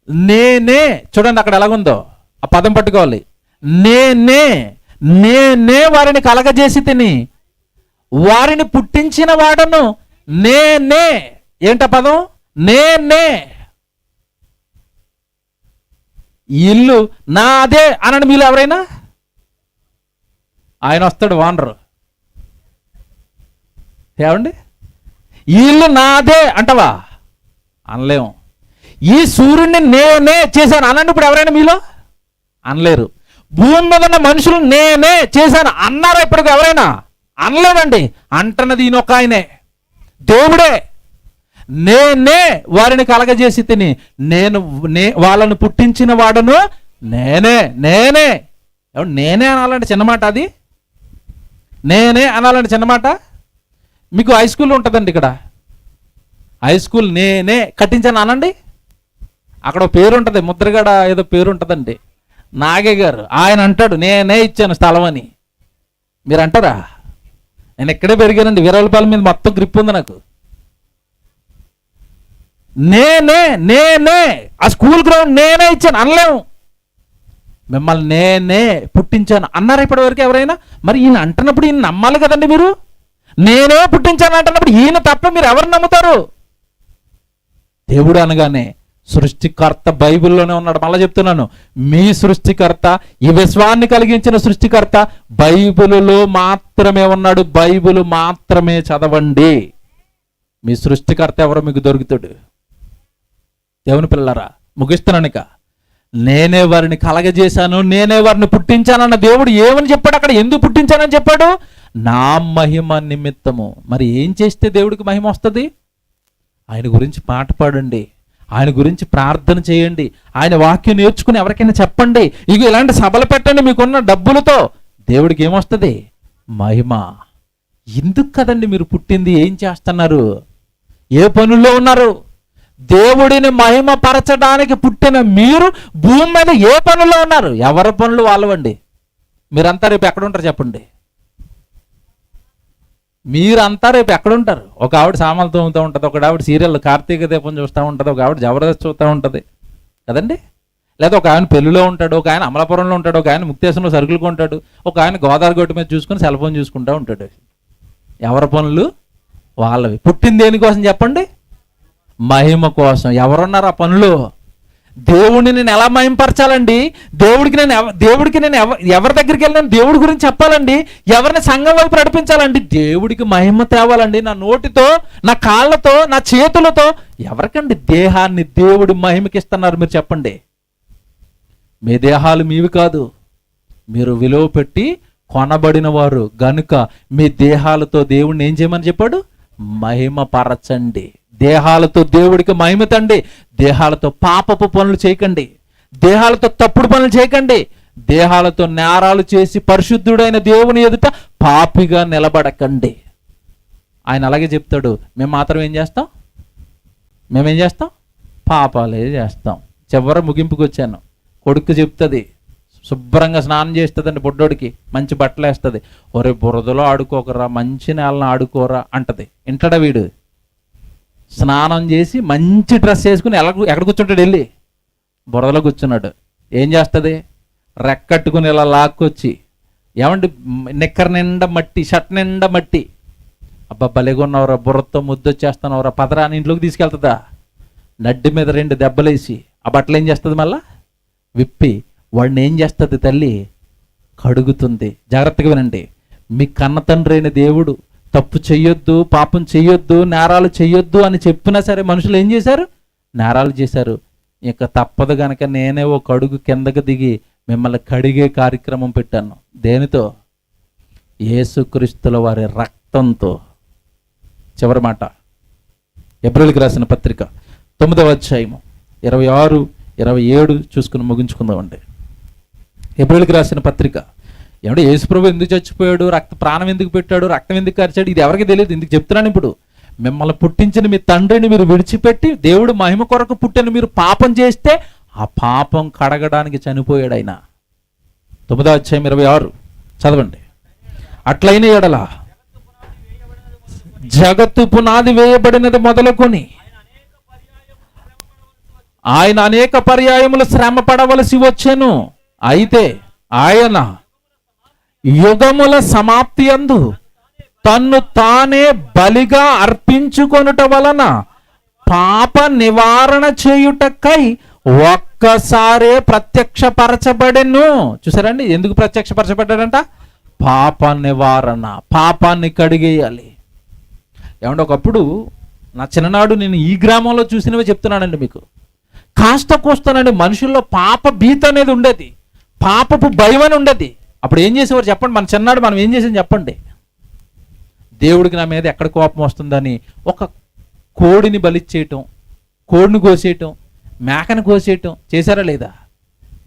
నేనే, చూడండి అక్కడ ఎలాగుందో, ఆ పదం పట్టుకోవాలి. నేనే వారిని కలగజేసి తిని, వారిని పుట్టించిన వాడను నేనే. ఏంట పదం? నేనే. ఇల్లు నాదే అనండి మీలో ఎవరైనా. ఆయన వస్తాడు వానరు, ఏమండి ఇల్లు నాదే అంటవా? అనలేము. ఈ సూర్యుడిని నేనే చేశాను అనండి ఇప్పుడు ఎవరైనా మీలో. అనలేరు. భూమి మీద ఉన్న మనుషులు నేనే చేశాను అన్నారా ఇప్పటికి ఎవరైనా? అనలేదండి. అంటున్నది ఈయనొక్క ఆయనే, దేవుడే. నేనే వారిని కలగజేసి తిని, వాళ్ళను పుట్టించిన వాడను నేనే. నేనే అనాలంటే చిన్నమాట అది. నేనే అనాలంటే చిన్నమాట. మీకు హై స్కూల్ ఉంటుందండి, ఇక్కడ హై స్కూల్ నేనే కట్టించాను అనండి. అక్కడ పేరు ఉంటుంది, ముద్రగడ ఏదో పేరు ఉంటుందండి, నాగే గారు. ఆయన అంటాడు నేనే ఇచ్చాను స్థలం అని. మీరు అంటారా? నేను ఇక్కడే పెరిగానండి, వీరవలపాలెం మీద మొత్తం గ్రిప్ ఉంది నాకు. నేనే ఆ స్కూల్ గ్రౌండ్ నేనే ఇచ్చాను అనలేము. మిమ్మల్ని నేనే పుట్టించాను అన్నారు ఇప్పటి వరకు ఎవరైనా? మరి ఈయన అంటున్నప్పుడు ఈయన నమ్మాలి కదండి. మీరు నేనే పుట్టించాను అంటున్నప్పుడు ఈయన తప్ప మీరు ఎవరు నమ్ముతారు? దేవుడు అనగానే సృష్టికర్త బైబిల్లోనే ఉన్నాడు. మళ్ళీ చెప్తున్నాను, మీ సృష్టికర్త, ఈ విశ్వాన్ని కలిగించిన సృష్టికర్త బైబిలులో మాత్రమే ఉన్నాడు. బైబిల్ మాత్రమే చదవండి. మీ సృష్టికర్త ఎవరో మీకు దొరుకుతాడు. దేవుని పిల్లలారా, ముగిస్తున్నానిక. నేనే వారిని కలగజేశాను, నేనే వారిని పుట్టించానన్న దేవుడు ఏమని చెప్పాడు అక్కడ? ఎందుకు పుట్టించానని చెప్పాడు? నా మహిమ నిమిత్తము. మరి ఏం చేస్తే దేవుడికి మహిమ వస్తుంది? ఆయన గురించి పాట పాడండి, ఆయన గురించి ప్రార్థన చేయండి, ఆయన వాక్యం నేర్చుకుని ఎవరికైనా చెప్పండి. ఇక ఇలాంటి సభలు పెట్టండి. మీకున్న డబ్బులతో దేవుడికి ఏమొస్తుంది? మహిమ. ఎందుకు కదండి మీరు పుట్టింది? ఏం చేస్తున్నారు? ఏ పనుల్లో ఉన్నారు? దేవుడిని మహిమ పరచడానికి పుట్టిన మీరు భూమి మీద ఏ పనుల్లో ఉన్నారు? ఎవరి పనులు వాళ్ళవండి. మీరంతా రేపు ఎక్కడుంటారు చెప్పండి? మీరంతా రేపు ఎక్కడుంటారు? ఒక ఆవిడ సామాన్లు తోముతూ ఉంటుంది, ఒక ఆవిడ సీరియల్ కార్తీక దీపం చూస్తూ ఉంటుంది, ఒక ఆవిడ జబర్దస్త్ చూస్తూ ఉంటుంది కదండి. లేదా ఒక ఆయన పెళ్లిలో ఉంటాడు, ఒక ఆయన అమలాపురంలో ఉంటాడు, ఒక ఆయన ముక్తేశ్వరంలో సరుకులు కొంటాడు, ఒక ఆయన గోదావరి గొట్టు మీద చూసుకుని సెల్ ఫోన్ చూసుకుంటూ ఉంటాడు. ఎవరి పనులు వాళ్ళవి. పుట్టింది దేనికోసం చెప్పండి? మహిమ కోసం. ఎవరున్నారు ఆ పనులు? దేవుడిని నేను ఎలా మహిమపరచాలండి? దేవుడికి నేను ఎవరి దగ్గరికి వెళ్ళిన దేవుడి గురించి చెప్పాలండి? ఎవరిని సంఘం వైపు నడిపించాలండి? దేవుడికి మహిమ తేవాలండి. నా నోటితో, నా కాళ్ళతో, నా చేతులతో. ఎవరికండి దేహాన్ని దేవుడి మహిమకి ఇస్తున్నారు మీరు చెప్పండి? మీ దేహాలు మీవి కాదు, మీరు విలువ పెట్టి కొనబడిన వారు గనుక మీ దేహాలతో దేవుడిని ఏం చేయమని చెప్పాడు? మహిమ పరచండి. దేహాలతో దేవుడికి మహిమ తండి. దేహాలతో పాపపు పనులు చేయకండి, దేహాలతో తప్పుడు పనులు చేయకండి, దేహాలతో నేరాలు చేసి పరిశుద్ధుడైన దేవుని ఎదుట పాపిగా నిలబడకండి. ఆయన అలాగే చెప్తాడు. మేము మాత్రం ఏం చేస్తాం? మేమేం చేస్తాం? పాపాలే చేస్తాం. చివరి ముగింపుకి వచ్చాను. కొడుకు చెప్తుంది, శుభ్రంగా స్నానం చేస్తుందండి బొడ్డోడికి, మంచి బట్టలు వేస్తుంది. ఒరే బురదలో ఆడుకోకరా, మంచి నేలను ఆడుకోరా అంటది. ఇంటడా వీడు? స్నానం చేసి మంచి డ్రెస్ వేసుకుని ఎక్కడ కూర్చుంటాడు? వెళ్ళి బురదలో కూర్చున్నాడు. ఏం చేస్తుంది? రెక్కట్టుకుని ఇలా లాక్కొచ్చి, ఏమండి నిక్కర్ నిండా మట్టి, షర్ట్ నిండా మట్టి, అబ్బా భలేగున్నావురా, బుర్రతో ముద్దొచ్చేస్తున్నావురా, పదరా అని ఇంట్లోకి తీసుకెళ్తుందా? నడ్డి మీద 2 దెబ్బలేసి ఆ బట్టలు ఏం చేస్తుంది? మళ్ళా విప్పి వాడిని ఏం చేస్తుంది తల్లి? కడుగుతుంది. జాగ్రత్తగా వినండి. మీ కన్న తండ్రి అయిన దేవుడు తప్పు చెయ్యొద్దు, పాపం చెయ్యొద్దు, నేరాలు చెయ్యొద్దు అని చెప్పినా సరే మనుషులు ఏం చేశారు? నేరాలు చేశారు. ఇక తప్పదు గనక నేనే ఓ కడుగు కిందకు దిగి మిమ్మల్ని కడిగే కార్యక్రమం పెట్టాను. దేనితో? యేసుక్రీస్తుల వారి రక్తంతో. చివరి మాట ఎబ్రిల్కి రాసిన పత్రిక 9వ అధ్యాయము 26, 27 చూసుకుని ముగించుకుందామండి. ఎబ్రిల్కి రాసిన పత్రిక. ఏమంటే యేసుప్రభు ఎందుకు చచ్చిపోయాడు, ప్రాణం ఎందుకు పెట్టాడు, రక్తం ఎందుకు ఖర్చాడు, ఇది ఎవరికి తెలియదు. ఎందుకు చెప్తున్నాను ఇప్పుడు? మిమ్మల్ని పుట్టించిన మీ తండ్రిని మీరు విడిచిపెట్టి దేవుడు మహిమ కొరకు పుట్టిన మీరు పాపం చేస్తే ఆ పాపం కడగడానికి చనిపోయాడు ఆయన. 9వ అధ్యాయం 26 చదవండి. అట్లైన ఎడల జగత్తు పునాది వేయబడినది మొదలుకొని ఆయన అనేక పర్యాయములు శ్రమ పడవలసి వచ్చెను. అయితే ఆయన యుగముల సమాప్తి యందు తన్ను తానే బలిగా అర్పించుకొనుట వలన పాప నివారణ చేయుటకై ఒక్కసారే ప్రత్యక్షపరచబడెను. చూసారండి ఎందుకు ప్రత్యక్షపరచబడ్డాడంట? పాప నివారణ, పాపాన్ని కడిగేయాలి. ఏమంటే ఒకప్పుడు నా చిన్ననాడు నేను ఈ గ్రామంలో చూసినవే చెప్తున్నానండి మీకు. కాస్త కూస్తానండి మనుషుల్లో పాప భీతి అనేది ఉండేది, పాపపు భయం అని ఉండేది. అప్పుడు ఏం చేసేవారు చెప్పండి? మన చిన్నాడు మనం ఏం చేసాం చెప్పండి? దేవుడికి నా మీద ఎక్కడ కోపం వస్తుందని ఒక కోడిని బలిచ్చేయటం, కోడిని కోసేయటం, మేకను కోసేయటం చేశారా లేదా?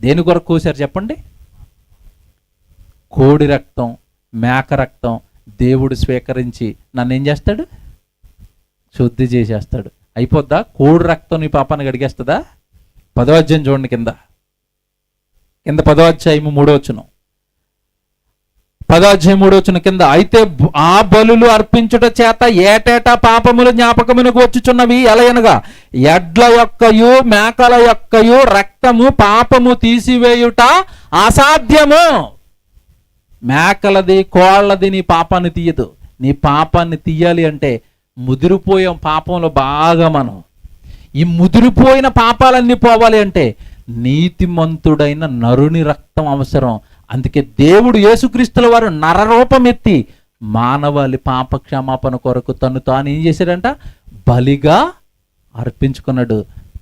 దేని కొరకు కోసారు చెప్పండి? కోడి రక్తం, మేక రక్తం దేవుడు స్వీకరించి నన్ను ఏం చేస్తాడు? శుద్ధి చేసేస్తాడు. అయిపోద్దా? కోడి రక్తం నీ పాపాన్ని గడిగేస్తుందా? 10వ అధ్యాయం చూడండి, కింద 10వ అధ్యాయం 3వ వచనం. 10వ అధ్యాయం 3వ వచనం కింద, అయితే ఆ బలులు అర్పించుట చేత ఏటేటా పాపములు జ్ఞాపకమునకు వచ్చుచున్నవి. ఎలయనగా ఎడ్ల యొక్కయు మేకల యొక్కయు రక్తము పాపము తీసివేయుట అసాధ్యము. మేకలది కోళ్ళది నీ పాపాన్ని తీయదు. నీ పాపాన్ని తీయాలి అంటే ముదిరిపోయాం పాపంలో బాగా మనం. ఈ ముదిరిపోయిన పాపాలన్నీ పోవాలి అంటే నీతిమంతుడైన నరుని రక్తం అవసరం. అందుకే దేవుడు యేసుక్రీస్తుల వారు నరరూపం ఎత్తి మానవాళి పాప క్షమాపణ కొరకు తను తాను ఏం చేశాడంట? బలిగా అర్పించుకున్నాడు.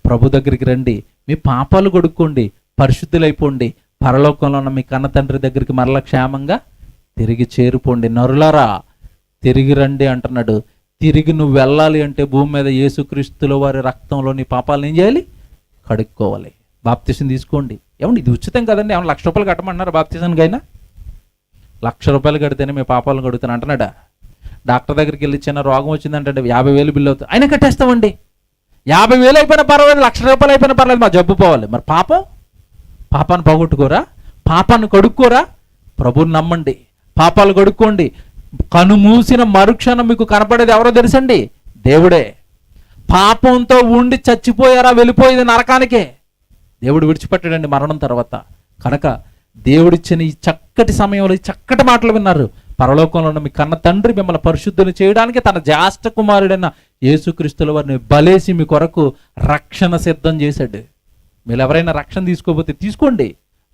ప్రభు దగ్గరికి రండి, మీ పాపాలు కొడుక్కోండి, పరిశుద్ధులైపోండి, పరలోకంలో ఉన్న మీ కన్న తండ్రి దగ్గరికి మరలా క్షేమంగా తిరిగి చేరుకోండి. నరులారా తిరిగి రండి అంటున్నాడు. తిరిగి నువ్వు వెళ్ళాలి అంటే భూమి మీద యేసుక్రీస్తుల వారి రక్తంలో నీ పాపాలను ఏం చేయాలి? కడుక్కోవాలి. బాప్తిసం తీసుకోండి. ఏమండి ఇది ఉచితం కదండి, ఏమన్నా 1,00,000 రూపాయలు కట్టమన్నారు బాప్తిసానికి? అయినా 1,00,000 రూపాయలు కడితేనే మీ పాపాలను కడుగుతాను అంటున్నాడా? డాక్టర్ దగ్గరికి వెళ్ళి చిన్న రోగం వచ్చిందంటే 50,000 బిల్లు అవుతుంది, అయినా కట్టేస్తామండి. 50,000 అయిపోయినా పర్వాలేదు, 1,00,000 రూపాయలు అయిపోయినా పర్లేదు, మా జబ్బు పోవాలి. మరి పాపాన్ని పోగొట్టుకోరా? పాపాన్ని కడుక్కోరా? ప్రభువుని నమ్మండి, పాపాలు కడుక్కోండి. కనుమూసిన మరుక్షణం మీకు కనపడేది ఎవరో తెలుసండి? దేవుడే. పాపంతో ఉండి చచ్చిపోయారా, వెళ్ళిపోయేది నరకానికే. దేవుడు విడిచిపెట్టాడండి మరణం తర్వాత. కనుక దేవుడిచ్చిన ఈ చక్కటి సమయంలో ఈ చక్కటి మాటలు విన్నారు. పరలోకంలో ఉన్న మీ కన్న తండ్రి మిమ్మల్ని పరిశుద్ధులు చేయడానికి తన జ్యేష్ఠ కుమారుడైన యేసుక్రీస్తుల వారిని బలేసి మీ కొరకు రక్షణ సిద్ధం చేశాడు. మీరు ఎవరైనా రక్షణ తీసుకోకపోతే తీసుకోండి,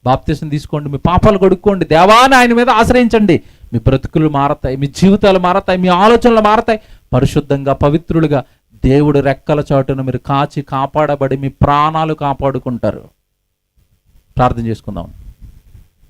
బాప్తిసం తీసుకోండి, మీ పాపాలు కడుక్కోండి, దేవాన్ని ఆయన మీద ఆశ్రయించండి. మీ బ్రతుకులు మారతాయి, మీ జీవితాలు మారతాయి, మీ ఆలోచనలు మారతాయి. పరిశుద్ధంగా పవిత్రులుగా దేవుడు రెక్కల చాటున మీరు కాచి కాపాడబడి మీ ప్రాణాలు కాపాడుకుంటారు. ప్రార్థన చేసుకుందాం.